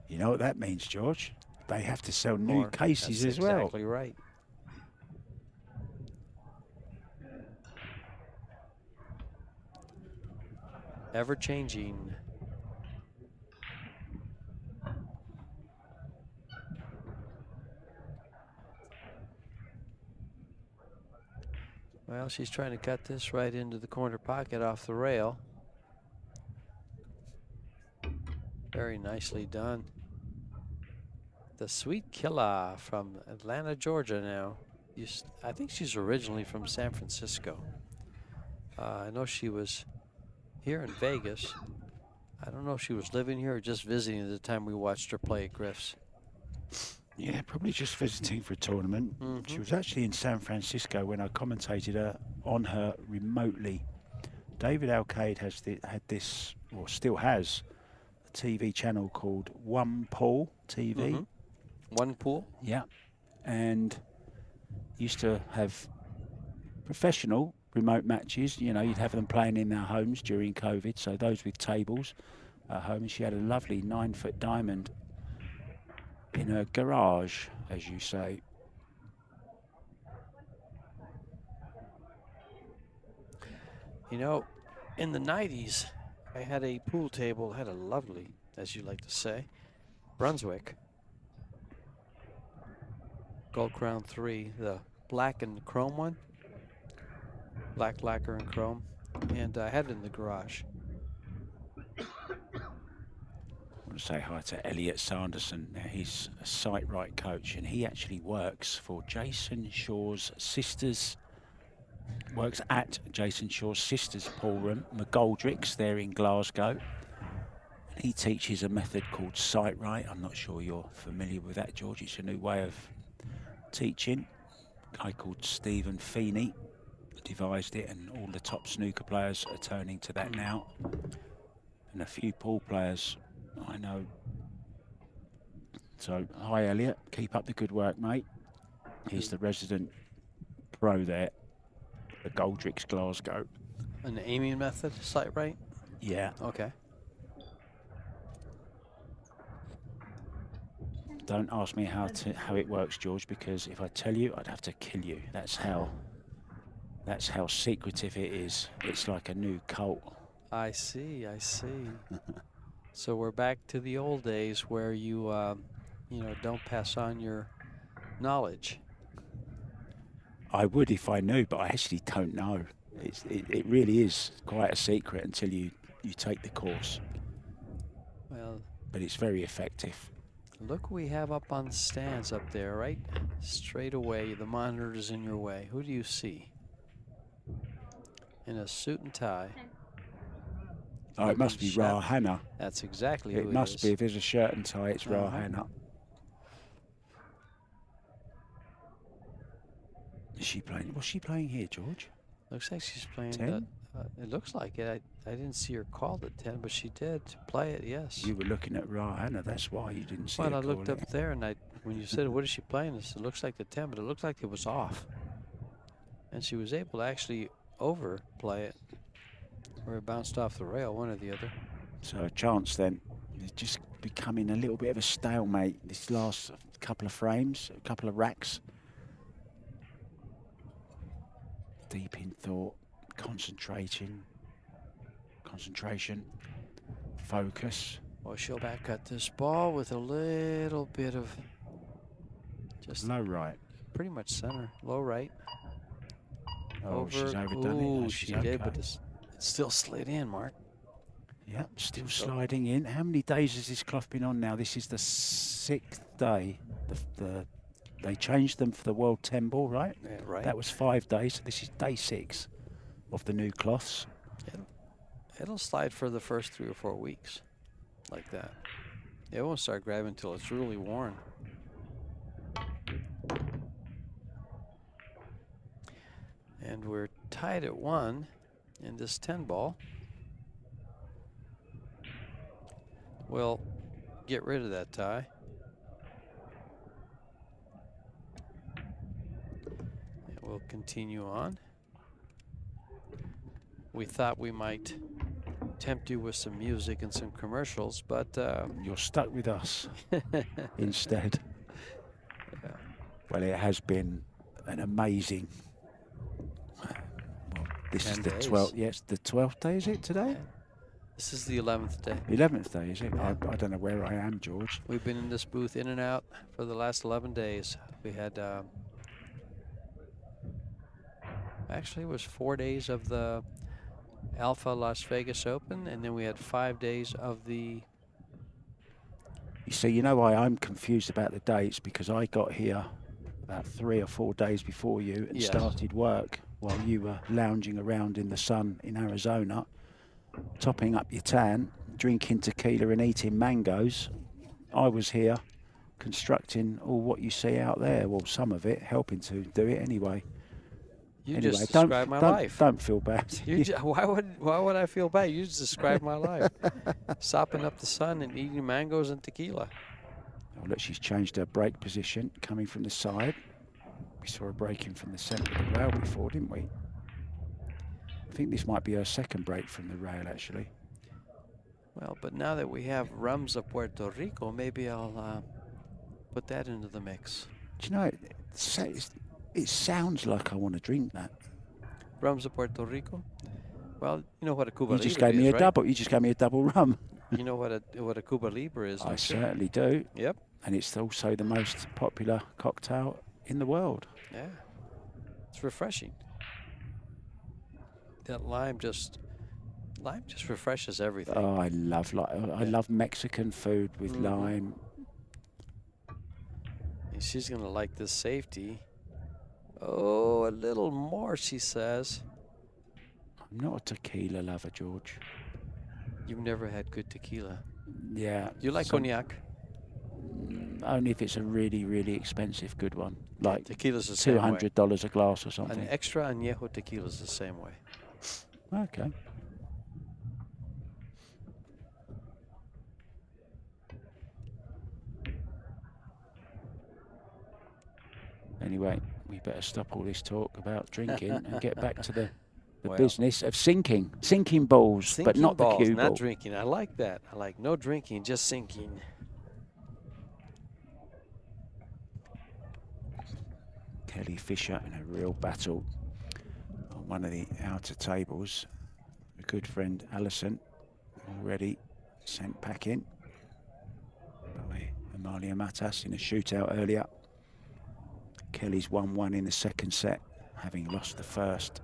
You know what that means, George? They have to sell new cases as well. That's exactly right. Ever changing. Well, she's trying to cut this right into the corner pocket off the rail. Very nicely done. The Sweet Killa from Atlanta, Georgia now. I think she's originally from San Francisco. I know she was here in Vegas. I don't know if she was living here or just visiting at the time we watched her play at Griff's. Yeah, probably just visiting for a tournament. She was actually in San Francisco when I commentated on her remotely. David Alcade had this, or still has, a TV channel called One Pool TV. One Pool? Yeah. And used to have professional remote matches. You know, you'd have them playing in their homes during COVID, so those with tables at home. And she had a lovely 9-foot diamond in her garage, as you say. You know, in the 90s, I had a pool table, had a lovely, as you like to say, Brunswick Gold Crown 3, the black and chrome one. Black lacquer and chrome. And I had it in the garage. I want to say hi to Elliot Sanderson. He's a sight right coach, and he actually works for Jason Shaw's sisters. Works at Jason Shaw's sisters' pool room, McGoldrick's, there in Glasgow. And he teaches a method called sight right. I'm not sure you're familiar with that, George. It's a new way of teaching. A guy called Stephen Feeney devised it, and all the top snooker players are turning to that now. And a few pool players I know. So, hi Elliot, keep up the good work, mate. He's the resident pro there at Goldrick's Glasgow. An aiming method, sight right? Yeah. Okay. Don't ask me how it works, George, because if I tell you, I'd have to kill you. That's how secretive it is. It's like a new cult. I see. So we're back to the old days where you, don't pass on your knowledge. I would if I knew, but I actually don't know. It really is quite a secret until you take the course. Well, but it's very effective. Look what we have up on the stands up there, right? Straight away, the monitor is in your way. Who do you see? In a suit and tie. Oh, it must be Ra Hannah. That's exactly who it is. It must be. If there's a shirt and tie, it's Ra Hannah. Is she playing? What's she playing here, George? Looks like she's playing 10? It looks like it. I didn't see her called at 10, but she did play it, yes. You were looking at Ra Hannah, that's why you didn't see well, her. I looked up there, and when you said, what is she playing? It looks like the 10, but it looked like it was off. And she was able to actually overplay it, or it bounced off the rail, one or the other. So a chance then. It's just becoming a little bit of a stalemate this last couple of frames, a couple of racks. deep in thought, concentration, focus. Well, she'll back cut this ball with a little bit of just Low right. pretty much center, low right. Oh, she's overdone it. Ooh, No, she she's did, okay. but it still slid in, Mark. Yep, still sliding in. How many days has this cloth been on now? This is the 6th day. They changed them for the World 10 ball, right? Yeah, right. That was 5 days. So this is day 6 of the new cloths. It'll slide for the first 3 or 4 weeks, like that. It won't start grabbing until it's really worn. And we're tied at 1 in this 10 ball. We'll get rid of that tie. And we'll continue on. We thought we might tempt you with some music and some commercials, but You're stuck with us instead. yeah. Well, it has been an amazing. Well, this is 10 the days. 12th. Yes, the 12th day, is it today? This is the 11th day. 11th day, is it? I don't know where I am, George. We've been in this booth in and out for the last 11 days. We had, actually it was 4 days of the Alfa Las Vegas Open, and then we had 5 days of the... You see, you know why I'm confused about the dates? Because I got here about 3 or 4 days before you and Yes. started work while you were lounging around in the sun in Arizona, topping up your tan, drinking tequila and eating mangoes. I was here constructing all what you see out there. Well, some of it, helping to do it anyway. You Anyway, just described my life. Don't feel bad. Why would I feel bad? You just described my life. Sopping up the sun and eating mangoes and tequila. Oh, look, she's changed her brake position, coming from the side. We saw her braking from the centre of the rail before, didn't we? I think this might be her second break from the rail, actually. Well, but now that we have rums of Puerto Rico, maybe I'll put that into the mix. Do you know, it sounds like I want to drink that. Rums of Puerto Rico? Well, you know what a Cuba You Libre just gave me is, a right? double. You just gave me a double rum. You know what a Cuba Libre is, I don't you? certainly do. Yep. And it's also the most popular cocktail in the world. Yeah. It's refreshing. That lime just refreshes everything. Oh, I love Mexican food with lime. And she's gonna like this safety. Oh, a little more, she says. I'm not a tequila lover, George. You've never had good tequila. Yeah. You like cognac? Only if it's a really, really expensive good one. Like Tequila's the same way. $200 a glass or something. An extra añejo tequila is the same way. Okay. Anyway, we better stop all this talk about drinking and get back to the Well, business of sinking balls, but not balls, the cue not ball. drinking. I like that. I like no drinking, just sinking. Kelly Fisher in a real battle on one of the outer tables. A good friend Alison already sent packing by Amalia Matas in a shootout earlier. Kelly's 1-1 in the second set, having lost the first.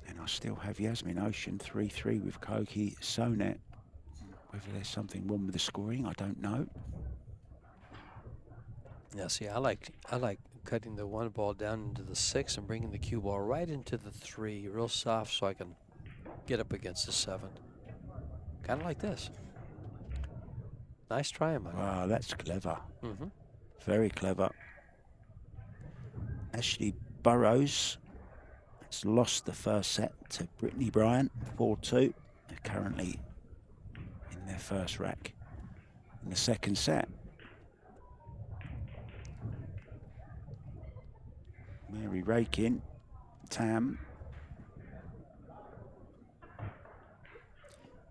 And I still have Yasmin Ocean 3-3 with Koki Sonet. Whether there's something wrong with the scoring, I don't know. Yeah, see, I like cutting the 1 ball down into the 6 and bringing the cue ball right into the 3, real soft, so I can get up against the 7. Kind of like this. Nice try, man. Wow, that's clever. Mm-hmm. Very clever. Ashley Burrows has lost the first set to Brittany Bryant, 4-2. They're currently in their first rack in the second set. Mary Rakin, TAM.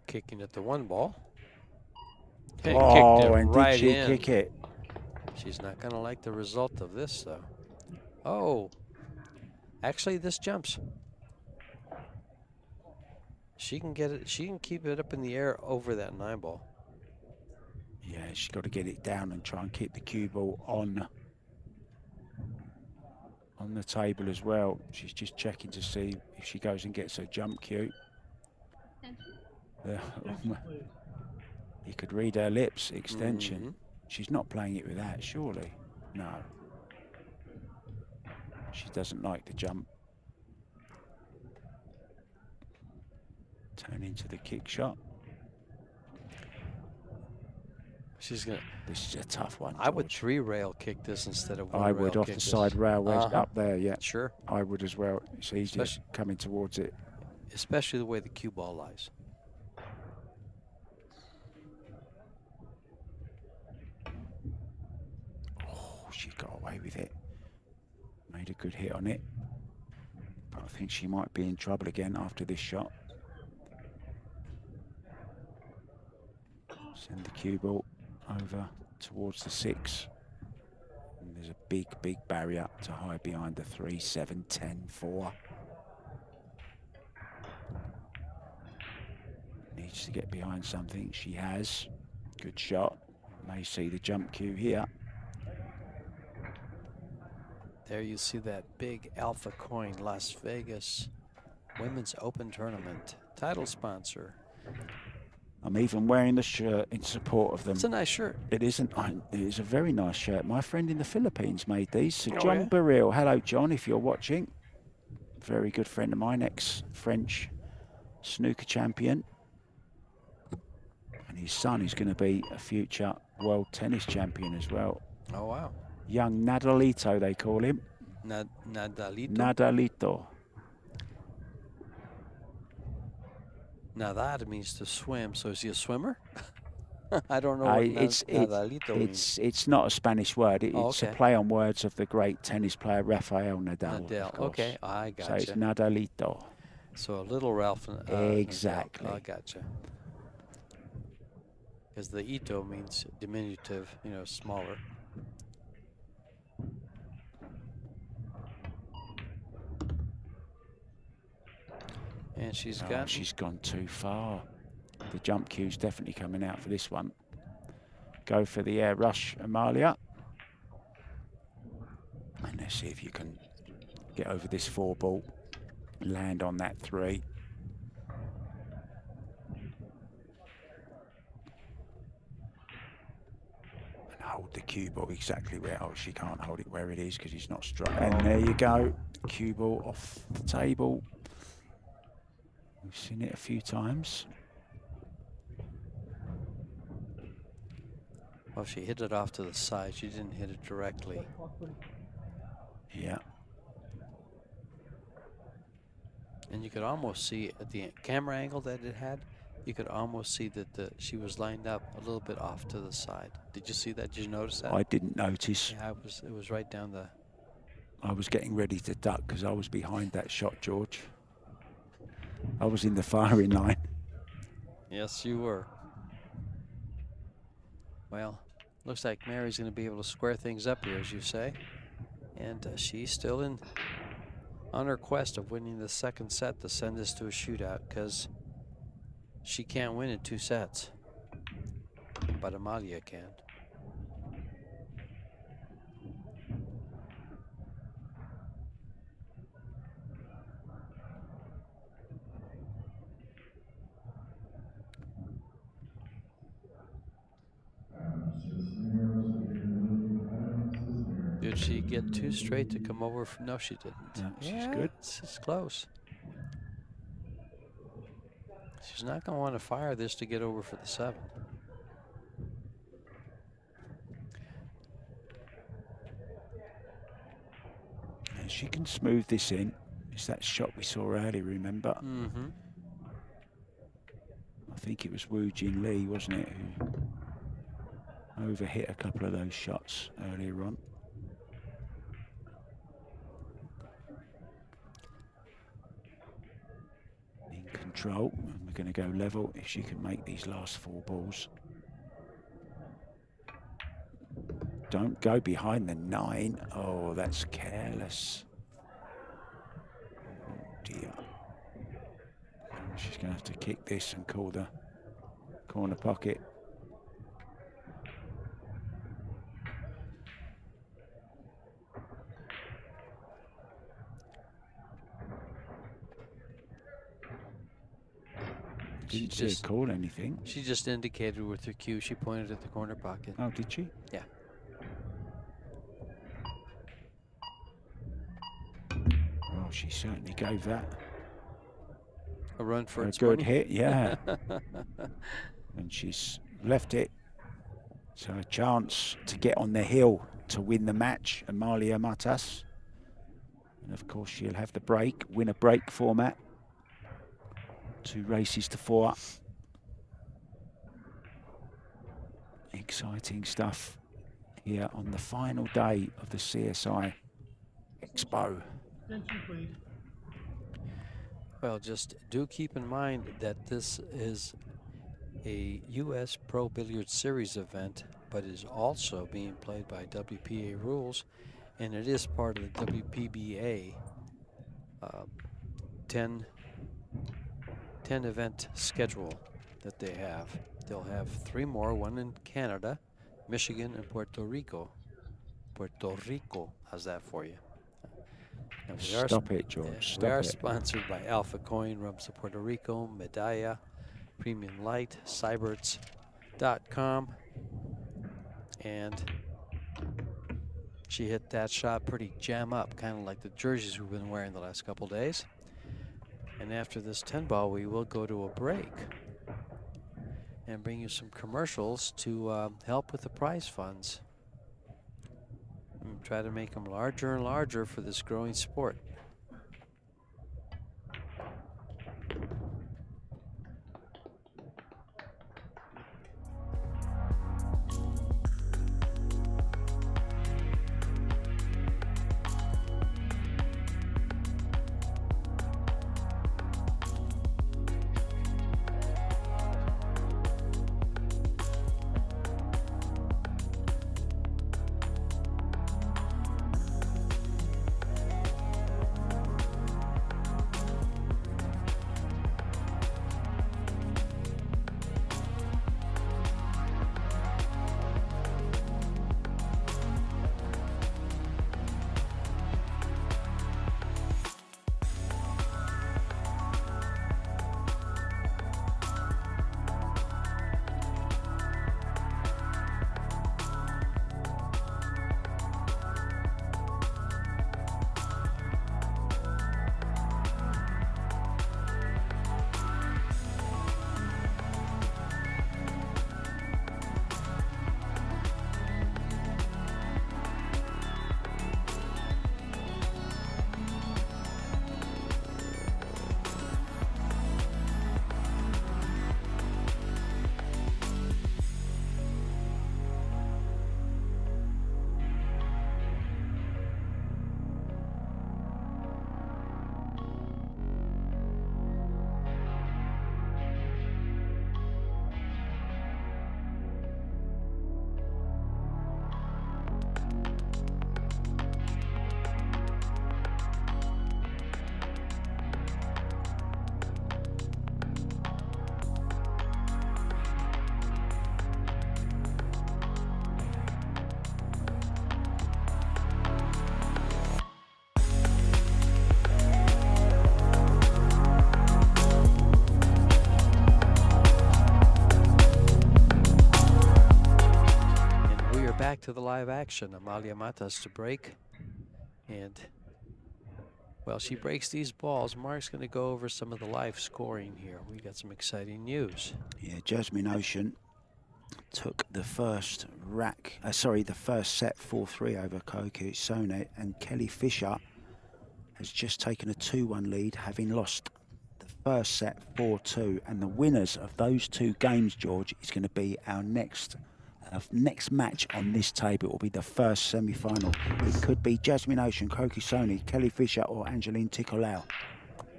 Kicking at the 1 ball. Oh, Kicked it and right did she in. kick it? She's not going to like the result of this, though. Oh, actually, this jumps. She can get it. She can keep it up in the air over that 9-ball. Yeah, she's got to get it down and try and keep the cue ball on the table as well. She's just checking to see if she goes and gets her jump cue. You could read her lips, extension. She's not playing it with that, surely. No. She doesn't like the jump. Turn into the kick shot. She's gonna. This is a tough one, I would 3-rail kick this instead of 1-rail. I would off the side railway up there, yeah. Sure. I would as well. It's easier coming towards it. Especially the way the cue ball lies. Oh, she got away with it. Made a good hit on it. But I think she might be in trouble again after this shot. Send the cue ball over towards the 6. And there's a big, big barrier to hide behind the 3, 7, 10, 4. Needs to get behind something. She has. Good shot. May see the jump cue here. There you see that big Alpha coin, Las Vegas Women's Open Tournament. Title sponsor. I'm even wearing the shirt in support of them. It's a nice shirt. It isn't. It is a very nice shirt. My friend in the Philippines made these. So John yeah? Baril. Hello, John, if you're watching. Very good friend of mine, ex-French snooker champion. And his son is going to be a future world tennis champion as well. Oh, wow. Young Nadalito, they call him. Nadalito? Nadalito. Nadar means to swim, so is he a swimmer? I don't know what Nadalito means. It's not a Spanish word. It's a play on words of the great tennis player Rafael Nadal. Okay, I gotcha. So it's Nadalito. So a little Ralph. Exactly. Nadal. I gotcha. Because the ito means diminutive, you know, smaller. And she's gone too far. The jump cue's definitely coming out for this one. Go for the air rush, Amalia. And let's see if you can get over this 4-ball, land on that 3. And hold the cue ball exactly where, oh, she can't hold it where it is because it's not strong. And there you go, cue ball off the table. We've seen it a few times. Well, she hit it off to the side. She didn't hit it directly. Yeah. And you could almost see at the camera angle that it had, you could almost see that she was lined up a little bit off to the side. Did you see that? Did you notice that? I didn't notice. Yeah, it was right down the... I was getting ready to duck because I was behind that shot, George. I was in the firing line. Yes, you were. Well, looks like Mary's going to be able to square things up here, as you say. And she's still on her quest of winning the second set to send this to a shootout, because she can't win in 2 sets. But Amalia can. Did she get 2 straight to come over? No, she didn't. No, she's good. It's close. She's not going to want to fire this to get over for the 7. And she can smooth this in. It's that shot we saw earlier, remember? Mm-hmm. I think it was Woo Jin Lee, wasn't it, who overhit a couple of those shots earlier on. In control, and we're going to go level if she can make these last 4 balls. Don't go behind the 9. Oh, that's careless. Oh dear. She's going to have to kick this and call the corner pocket. Didn't see her call anything. She just indicated with her cue. She pointed at the corner pocket. Oh, did she? Yeah. Oh, she certainly gave that A run for its good money. hit, yeah. And she's left it. So a chance to get on the hill to win the match, Amalia Matas. And of course she'll have the break, win a break format. 2 races to 4. Exciting stuff here on the final day of the CSI Expo. Well, just do keep in mind that this is a U.S. Pro Billiard Series event, but is also being played by WPA rules, and it is part of the WPBA 10 event schedule that they have. They'll have 3 more, one in Canada, Michigan, and Puerto Rico. Puerto Rico, how's that for you? And Stop it, George. Stop we are it. sponsored by Alfa Coin, Rubs of Puerto Rico, Medalla, Premium Light, Cyberts.com. And she hit that shot pretty jam up, kind of like the jerseys we've been wearing the last couple days. And after this 10 ball, we will go to a break and bring you some commercials to help with the prize funds. And try to make them larger and larger for this growing sport. To the live action. Amalia Matas to break. And, well, she breaks these balls. Mark's going to go over some of the live scoring here. We got some exciting news. Yeah, Jasmine Ocean took the first the first set 4-3 over Koki Sonet, and Kelly Fisher has just taken a 2-1 lead, having lost the first set 4-2. And the winners of those 2 games, George, is going to be our next match on this table. It will be the first semi-final. It could be Jasmine Ocean, Koki Soni, Kelly Fisher or Angeline Ticolau.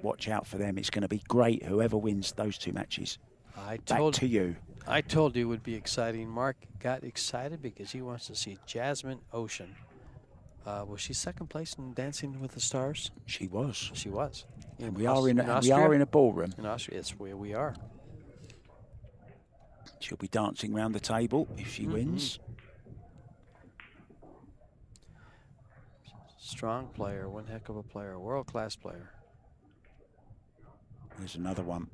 Watch out for them. It's going to be great, whoever wins those 2 matches. I Back to you. I told you it would be exciting. Mark got excited because he wants to see Jasmine Ocean. Was she second place in Dancing with the Stars? She was. She was. And we are in Austria? a ballroom. In Austria, it's where we are. She'll be dancing around the table if she wins. Strong player, one heck of a player, world-class player. There's another one.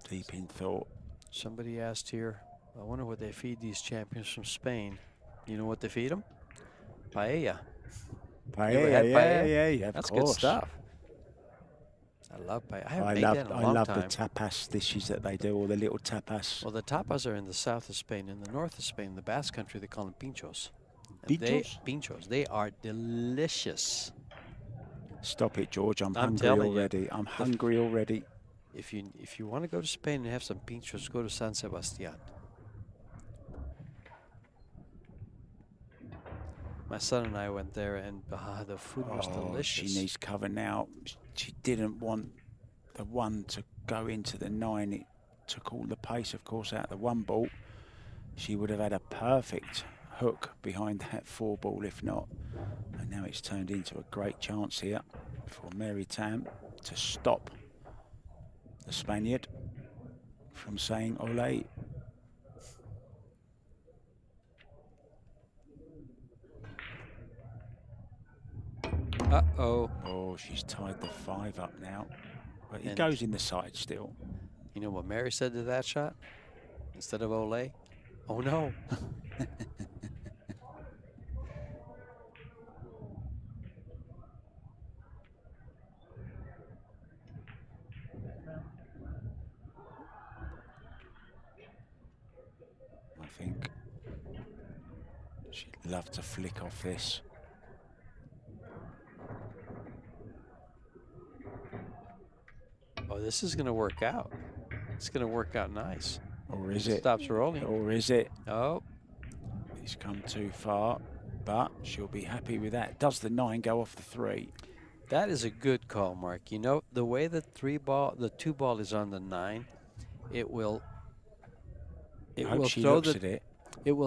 Deep in thought. Somebody asked here, I wonder what they feed these champions from Spain. You know what they feed them? Paella. Paella, yeah, That's of course. good stuff. I love paella. I haven't made that in a long I love time. the tapas dishes that they do, all the little tapas. Well, the tapas are in the south of Spain. In the north of Spain, the Basque Country, they call them pinchos. Pinchos? They are delicious. Stop it, George. I'm hungry telling you. already. I'm hungry already. If you want to go to Spain and have some pinchos, go to San Sebastian. My son and I went there, and the food was delicious. She needs cover now. She didn't want the one to go into the 9. It took all the pace, of course, out of the 1 ball. She would have had a perfect hook behind that 4 ball, if not. And now it's turned into a great chance here for Mary Tam to stop the Spaniard from saying ole. Uh-oh. Oh, she's tied the 5 up now. But it goes in the side still. You know what Mary said to that shot? Instead of ole? Oh, no. I think she'd love to flick off this. Oh, this is going to work out. It's going to work out nice. Or is it? Stops rolling. Or is it? Oh. He's come too far, but she'll be happy with that. Does the 9 go off the 3? That is a good call, Mark. You know, the way the 2 ball is on the 9, it will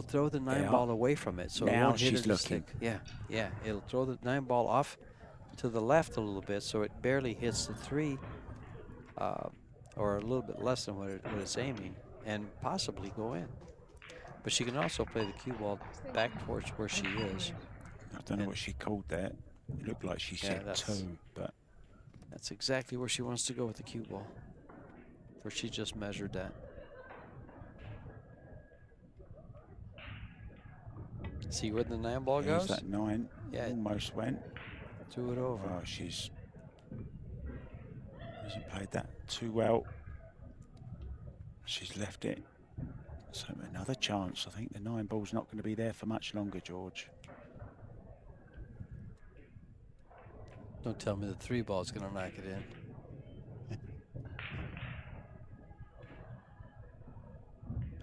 throw the 9 ball away from it. So now it won't hit she's it as looking. thick. Yeah. It'll throw the 9 ball off to the left a little bit, so it barely hits the 3, or a little bit less than what it's aiming, and possibly go in. But she can also play the cue ball back towards where she is. I don't know what she called that. It looked like she said 2, but that's exactly where she wants to go with the cue ball, where she just measured that. See where the 9 ball goes? There's that 9. Yeah, almost went. Threw it over. Oh, she's hasn't played that too well. She's left it. So another chance. I think the 9 ball's not going to be there for much longer, George. Don't tell me the 3 ball's going to knock it in.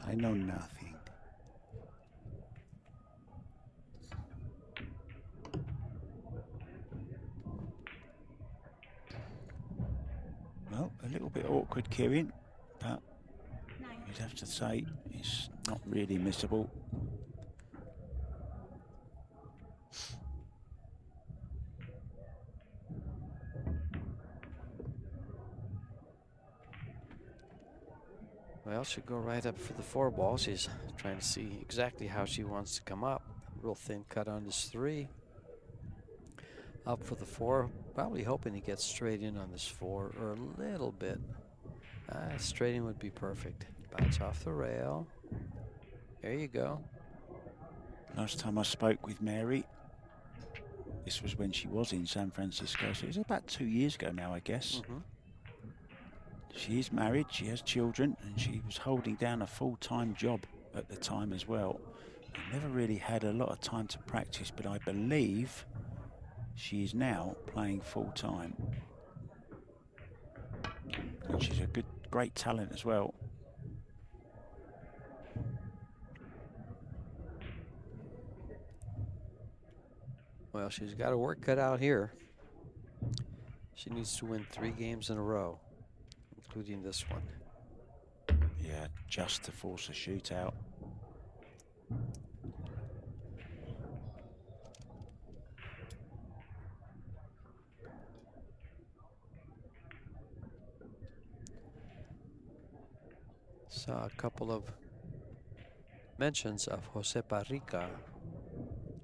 I know nothing. Well, a little bit awkward cueing, but you'd have to say it's not really missable. Well, she'll go right up for the 4 ball. She's trying to see exactly how she wants to come up. Real thin cut on this 3. Up for the 4. Probably hoping to get straight in on this 4 or a little bit. Straight in would be perfect. Bounce off the rail. There you go. Last time I spoke with Mary, this was when she was in San Francisco. So it was about 2 years ago now, I guess. She is married, she has children, and she was holding down a full-time job at the time as well. Never really had a lot of time to practice, but I believe she is now playing full-time. And she's a great talent as well. Well, she's got her work cut out here. She needs to win 3 games in a row. including this one. Yeah, just to force a shootout. Saw a couple of mentions of Jose Barrica,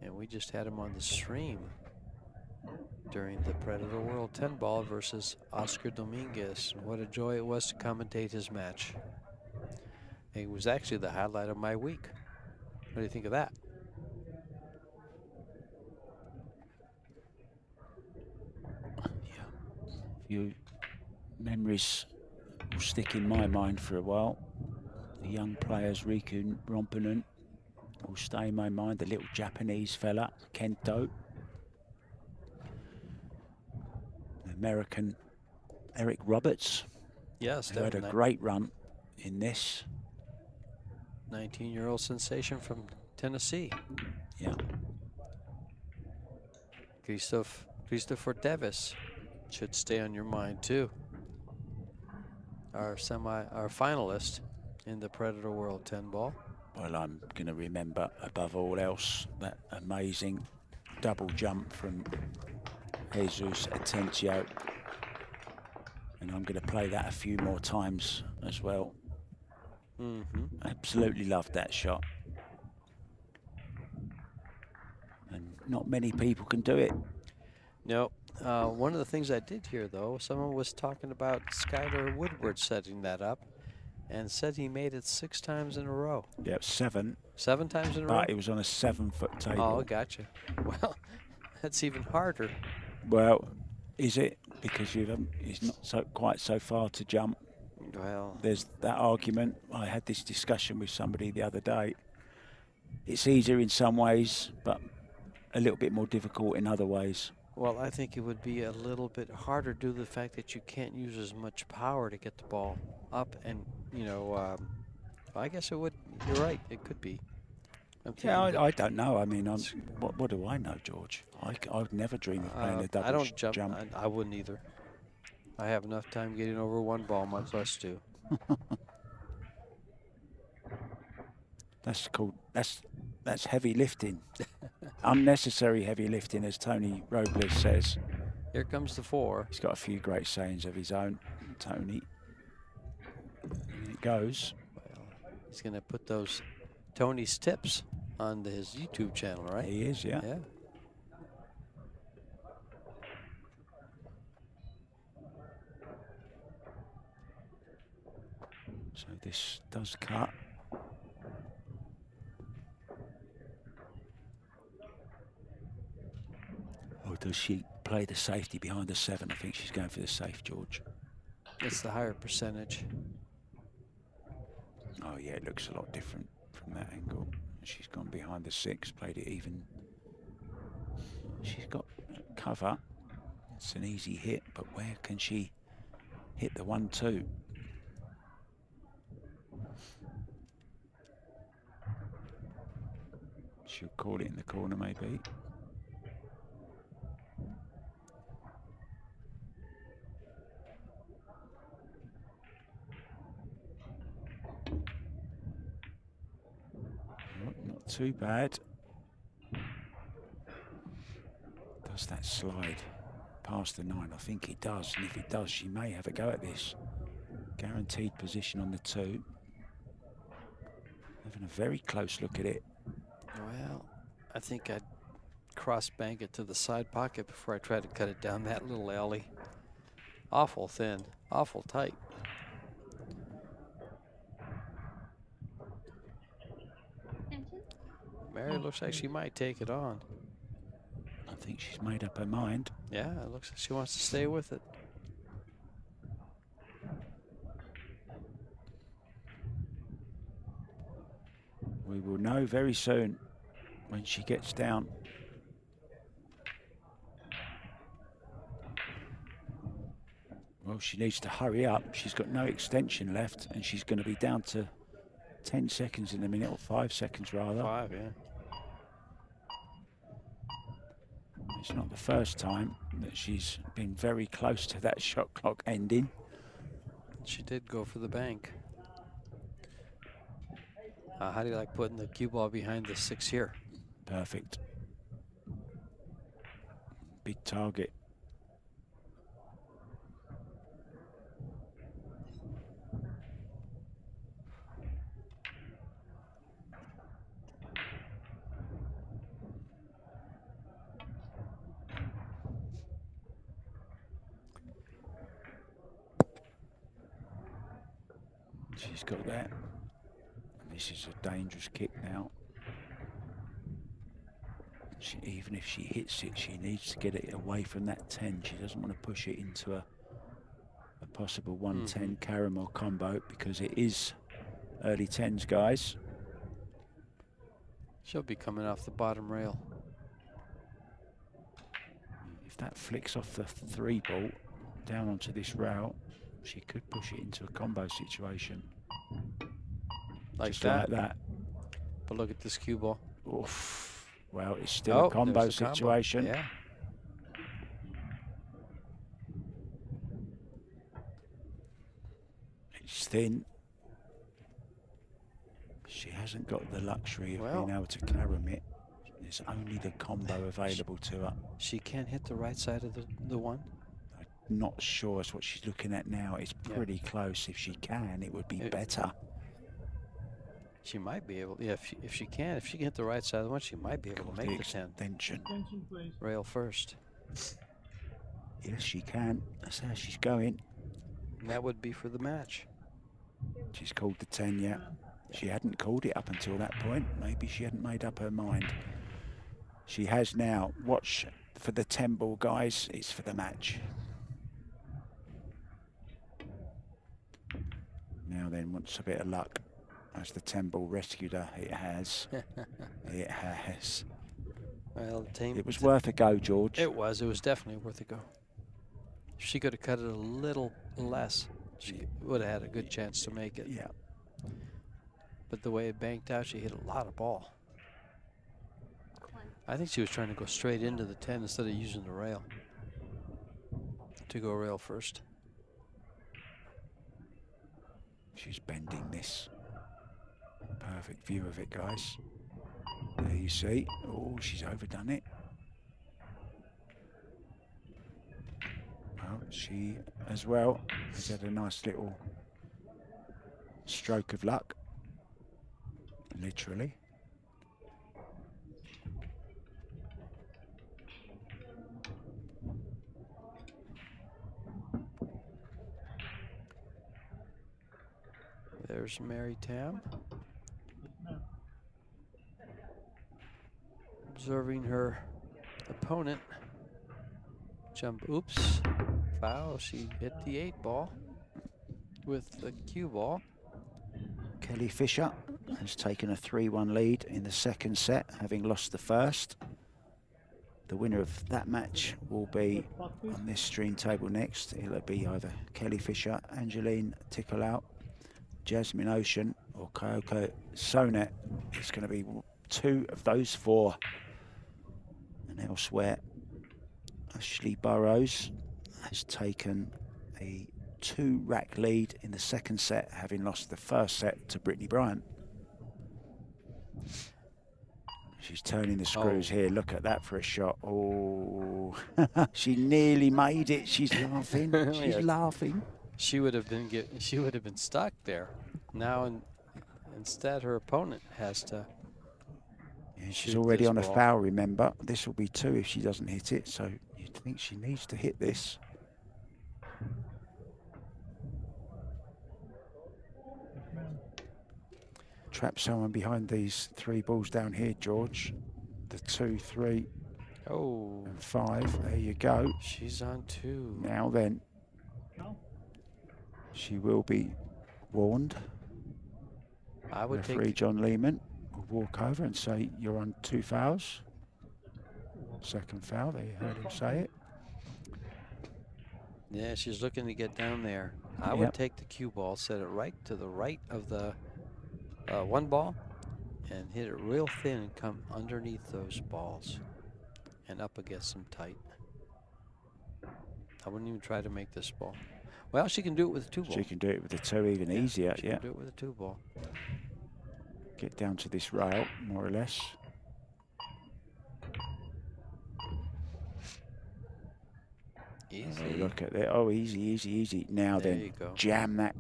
and we just had him on the stream during the Predator World 10 ball versus Oscar Dominguez. And what a joy it was to commentate his match. It was actually the highlight of my week. What do you think of that? Yeah, a few memories will stick in my mind for a while. The young players, Riku Rompunen, will stay in my mind. The little Japanese fella, Kento. The American Eric Roberts, Yes, who had a definitely. great run in this. 19-year-old sensation from Tennessee. Yeah. Christopher Davis should stay on your mind too. Our finalist in the Predator World 10 ball. Well, I'm going to remember above all else that amazing double jump from Jesus Atencio. And I'm going to play that a few more times as well. Absolutely loved that shot. And not many people can do it. No. One of the things I did hear, though, someone was talking about Skylar Woodward setting that up and said he made it 6 times in a row. Yeah, 7. 7 times in a row? But it was on a 7-foot table. Oh, gotcha. Well, that's even harder. Well, is it? Because it's not quite so far to jump. Well, there's that argument. I had this discussion with somebody the other day. It's easier in some ways, but a little bit more difficult in other ways. Well, I think it would be a little bit harder due to the fact that you can't use as much power to get the ball up, and I guess it would. You're right. It could be. Yeah, I don't know. I mean, what do I know, George? I would never dream of playing a double I don't jump. I wouldn't either. I have enough time getting over one ball, much less two. That's heavy lifting. Unnecessary heavy lifting, as Tony Robles says. Here comes the 4. He's got a few great sayings of his own, Tony. And it goes. Well, he's going to put those Tony's tips on his YouTube channel, right? He is, yeah. Yeah. So this does cut. Or does she play the safety behind the 7? I think she's going for the safe, George. It's the higher percentage. Oh, yeah, it looks a lot different from that angle. She's gone behind the 6, played it even. She's got cover. It's an easy hit, but where can she hit the 1-2? She'll call it in the corner, maybe. Not too bad. Does that slide past the 9? I think it does, and if it does, she may have a go at this. Guaranteed position on the 2. Having a very close look at it. Well, I think I'd cross-bank it to the side pocket before I try to cut it down that little alley. Awful thin, awful tight. Mary looks like she might take it on. I think she's made up her mind. Yeah, it looks like she wants to stay with it. We will know very soon when she gets down. Well, she needs to hurry up. She's got no extension left, and she's going to be down to 10 seconds in a minute, or 5 seconds rather. 5, yeah. It's not the first time that she's been very close to that shot clock ending. She did go for the bank. How do you like putting the cue ball behind the 6 here? Perfect. Big target. She's got that. This is a dangerous kick now. Even if she hits it, she needs to get it away from that 10. She doesn't want to push it into a possible 110 caramel combo, because it is early 10s, guys. She'll be coming off the bottom rail. If that flicks off the 3 ball down onto this rail, she could push it into a combo situation. Like Just that. like that. But look at this cue ball. Oof. Well, it's still a combo situation. Yeah. It's thin. She hasn't got the luxury of being able to carom it. There's only the combo available to her. She can't hit the right side of the 1? I'm not sure it's what she's looking at now. It's pretty close. If she can, it would be better. She might be able, if she can hit the right side of the 1, she might be able to make the 10. Extension. Rail first. Yes, she can. That's how she's going. And that would be for the match. She's called the 10, yeah. She hadn't called it up until that point. Maybe she hadn't made up her mind. She has now. Watch for the 10 ball, guys. It's for the match. Now then, wants a bit of luck. As the 10 ball rescued her, it has. It has. Well, it was worth a go, George. It was definitely worth a go. If she could have cut it a little less, she would have had a good chance to make it. Yeah. But the way it banked out, she hit a lot of ball. I think she was trying to go straight into the 10 instead of using the rail. To go rail first. She's bending this. Perfect view of it, guys. There you see. Oh, she's overdone it. Well, she as well has had a nice little stroke of luck. Literally. There's Mary Tam. Observing her opponent. Jump, oops, foul. She hit the 8 ball with the cue ball. Kelly Fisher has taken a 3-1 lead in the second set, having lost the first. The winner of that match will be on this stream table next. It'll be either Kelly Fisher, Angeline Tickleout, Jasmine Ocean, or Kyoko Sonet. It's going to be 2 of those 4. And elsewhere, Ashley Burrows has taken a 2-rack lead in the second set, having lost the first set to Brittany Bryant. She's turning the screws here. Look at that for a shot. Oh, she nearly made it. She's laughing. She's laughing. She would have been stuck there. Now, instead, her opponent has to. Yeah, she's already on a foul, remember. This will be 2 if she doesn't hit it, so you'd think she needs to hit this. Trap someone behind these 3 balls down here, George. The 2, 3, and 5. There you go. She's on 2. Now then, she will be warned. I would Referee John Lehman will walk over and say, you're on 2 fouls. Second foul, there you heard him say it. Yeah, she's looking to get down there. I would take the cue ball, set it right to the right of the 1 ball, and hit it real thin and come underneath those balls and up against them tight. I wouldn't even try to make this ball. Well, she can do it with a 2-ball. She can do it with a 2 even easier, She yeah. can do it with a 2-ball. Get down to this rail, more or less. Easy. Look at that. Oh, easy, easy, easy. Now There then, you go. jam that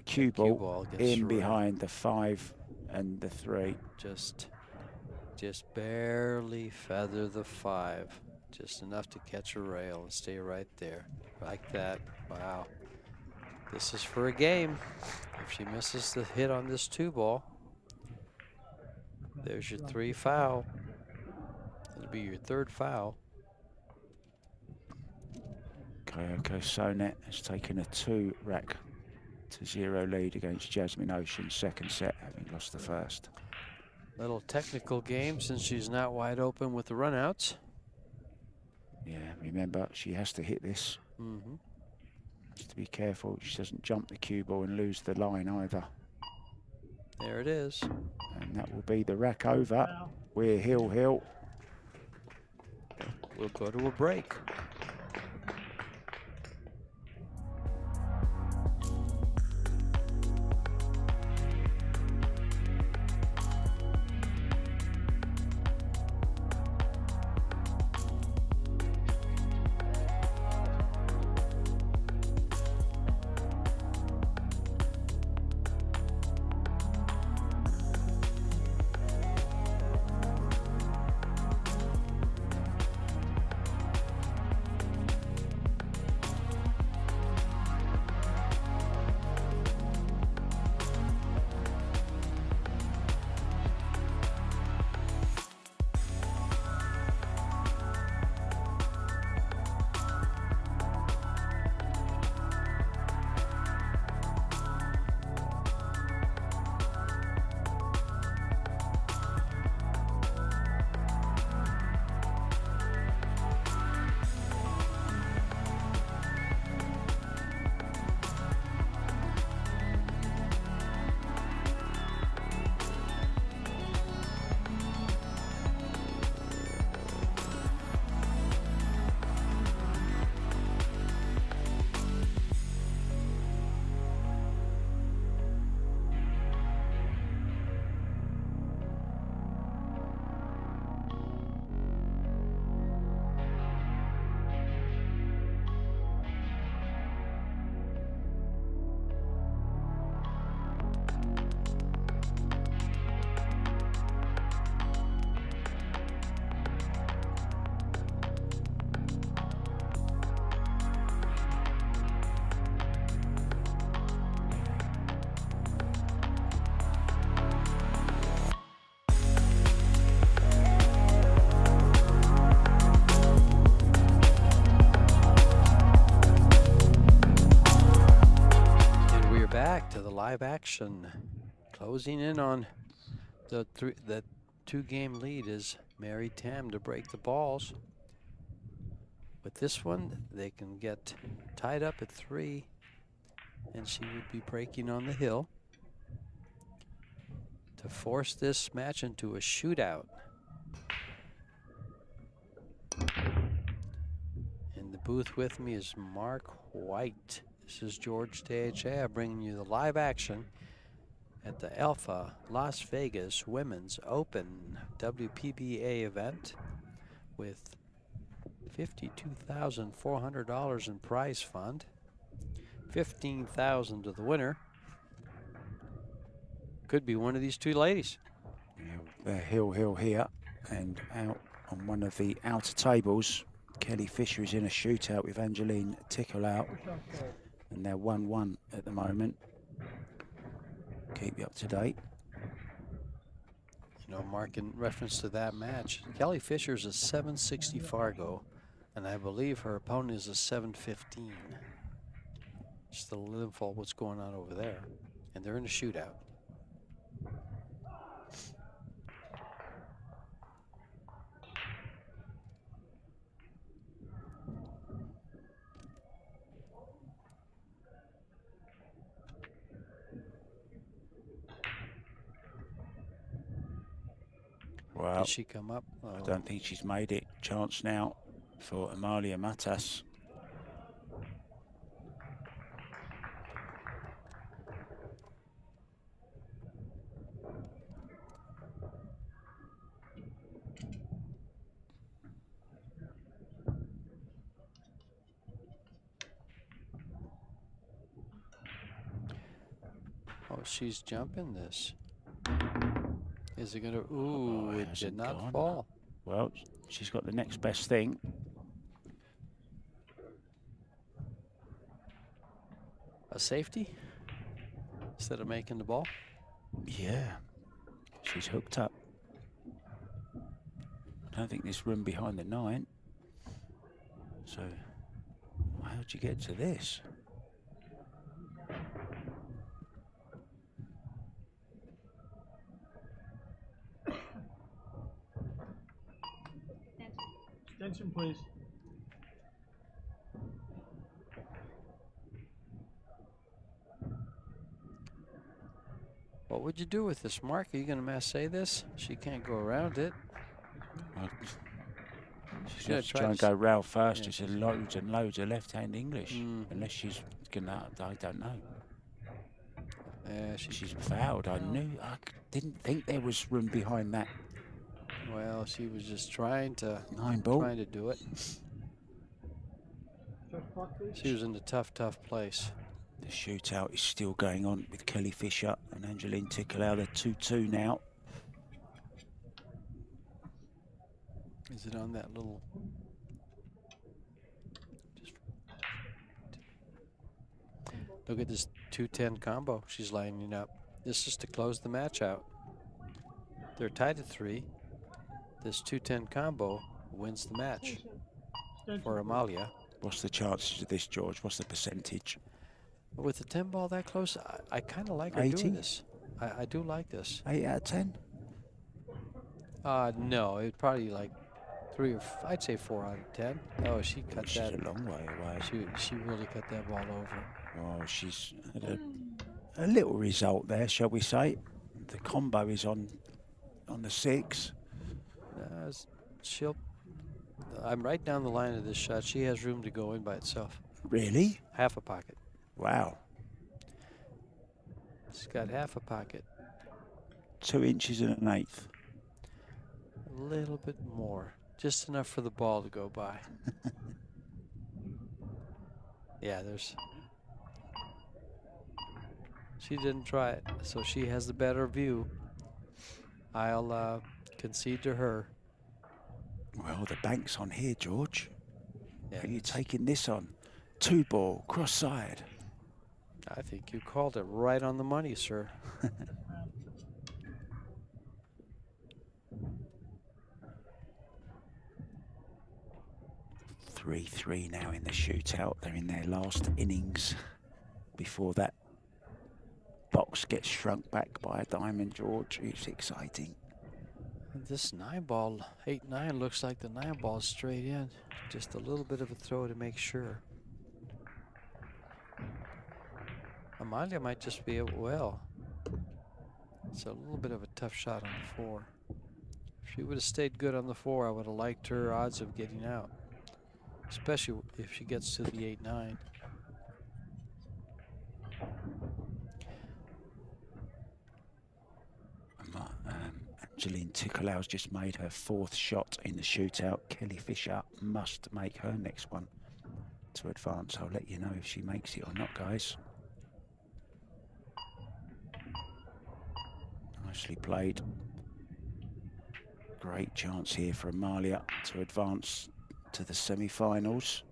cue ball in behind the 5 and the 3. Just barely feather the 5. Just enough to catch a rail and stay right there. Like that. Wow. This is for a game. If she misses the hit on this 2-ball, there's your 3 foul. It'll be your 3rd foul. Kyoko Sonet has taken a 2-rack to 0 lead against Jasmine Ocean, second set, having lost the first. Little technical game since she's not wide open with the runouts. Yeah, remember, she has to hit this. Mm-hmm. Has to be careful she doesn't jump the cue ball and lose the line either. There it is. And that will be the rack over. We're hill. We'll go to a break. Live action. Closing in on the 2-game lead is Mary Tam to break the balls. With this one, they can get tied up at 3, and she would be breaking on the hill to force this match into a shootout. In the booth with me is Mark White. This is George Teja bringing you the live action at the Alfa Las Vegas Women's Open WPBA event with $52,400 in prize fund, $15,000 to the winner. Could be one of these 2 ladies. Yeah, they're hill here, and out on one of the outer tables, Kelly Fisher is in a shootout with Angeline Tickle-out. And they're 1-1 at the moment. Keep you up to date. You know, Mark, in reference to that match, Kelly Fisher's a 760 Fargo, and I believe her opponent is a 715. Just a little info of what's going on over there. And they're in a shootout. Well, did she come up? I don't think she's made it. Chance now for Amalia Matas. Oh, she's jumping this. Is it gonna? Ooh, it did hasn't not gone. fall. Well, she's got the next best thing. A safety instead of making the ball. Yeah, she's hooked up. I don't think there's room behind the 9. So, how'd you get to this? Attention, please. What would you do with this, Mark? Are you going to mass this? She can't go around it. Well, she's gonna going to try and to go round first. yeah, It's loads and loads of left-hand English. Mhm. Unless she's going to, I don't know. She's She's fouled. I didn't think there was room behind that. well. She was just trying to 9 ball. do it. She was in a tough place. The shootout is still going on with Kelly Fisher and Angeline Tickleau. They're 2-2 now. Is it on that little? Look at this 2-10 combo she's lining up. This is to close the match out. They're tied at 3. This 2-10 combo wins the match for Amalia. What's the chances of this, George? What's the percentage? With the 10 ball that close, I kind of like her 80? doing this. I do like this. 8 out of 10? No, it'd probably like 3 or I'd say 4 out of 10. Oh, she cut She's that. a long way away. She really cut that ball over. Oh, she's had a little result there, shall we say. The combo is on the 6. I'm right down the line of this shot. She has room to go in by itself. Really? Half a pocket. Wow. She's got half a pocket. 2 inches and 1/8. A little bit more. Just enough for the ball to go by. Yeah, she didn't try it, so she has the better view. I'll concede to her. Well, the bank's on here, George. Yeah, Are you taking this on? 2 ball, cross side. I think you called it right on the money, sir. 3-3 now in the shootout. They're in their last innings before that box gets shrunk back by a diamond, George. It's exciting. This 9 ball, 8-9, looks like the 9 ball is straight in. Just a little bit of a throw to make sure. Amalia might just be well. It's a little bit of a tough shot on the 4. If she would have stayed good on the 4, I would have liked her odds of getting out, especially if she gets to the 8-9. Angeline Tickleau's just made her 4th shot in the shootout. Kelly Fisher must make her next one to advance. I'll let you know if she makes it or not, guys. Nicely played. Great chance here for Amalia to advance to the semi-finals.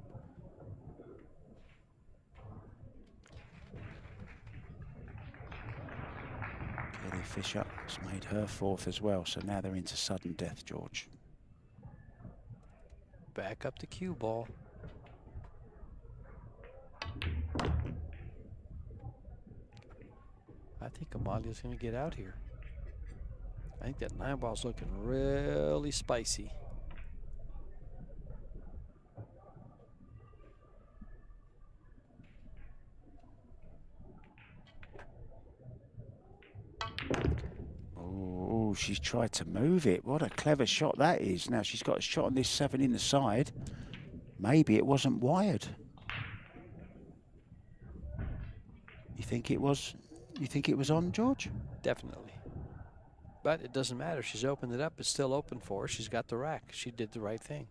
Kelly Fisher has made her 4th as well, so now they're into sudden death, George. Back up the cue ball. I think Amalia's going to get out here. I think that 9 ball's looking really spicy. Oh, she's tried to move it. What a clever shot that is. Now she's got a shot on this 7 in the side. Maybe it wasn't wired. You think it was? You think it was on, George? Definitely. But it doesn't matter. She's opened it up. It's still open for her. She's got the rack. She did the right thing.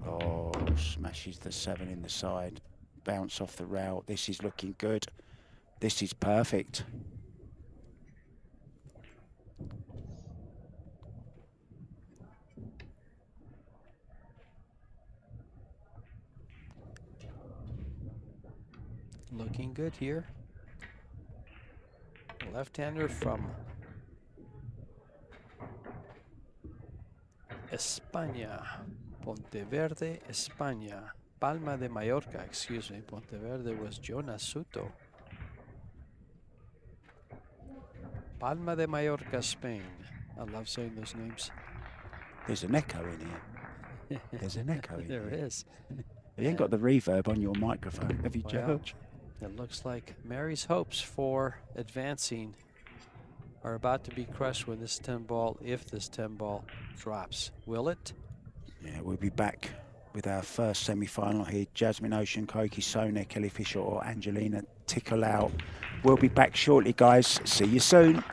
Oh, smashes the 7 in the side. bounce off the rail. This is looking good. This is perfect. Looking good here. Left-hander from España, Ponteverde, España. Palma de Mallorca, excuse me. Ponteverde was Jonas Suto. Palma de Mallorca, Spain. I love saying those names. There's an echo in here. There's an echo in There here. is. You ain't got the reverb on your microphone, have you, Well, George? it looks like Mary's hopes for advancing are about to be crushed when this 10 ball, if this 10 ball drops. Will it? Yeah, we'll be back with our first semi-final here. Jasmine Ocean, Koiki Sone, Kelly Fisher or Angelina Tickle out. We'll be back shortly, guys. See you soon.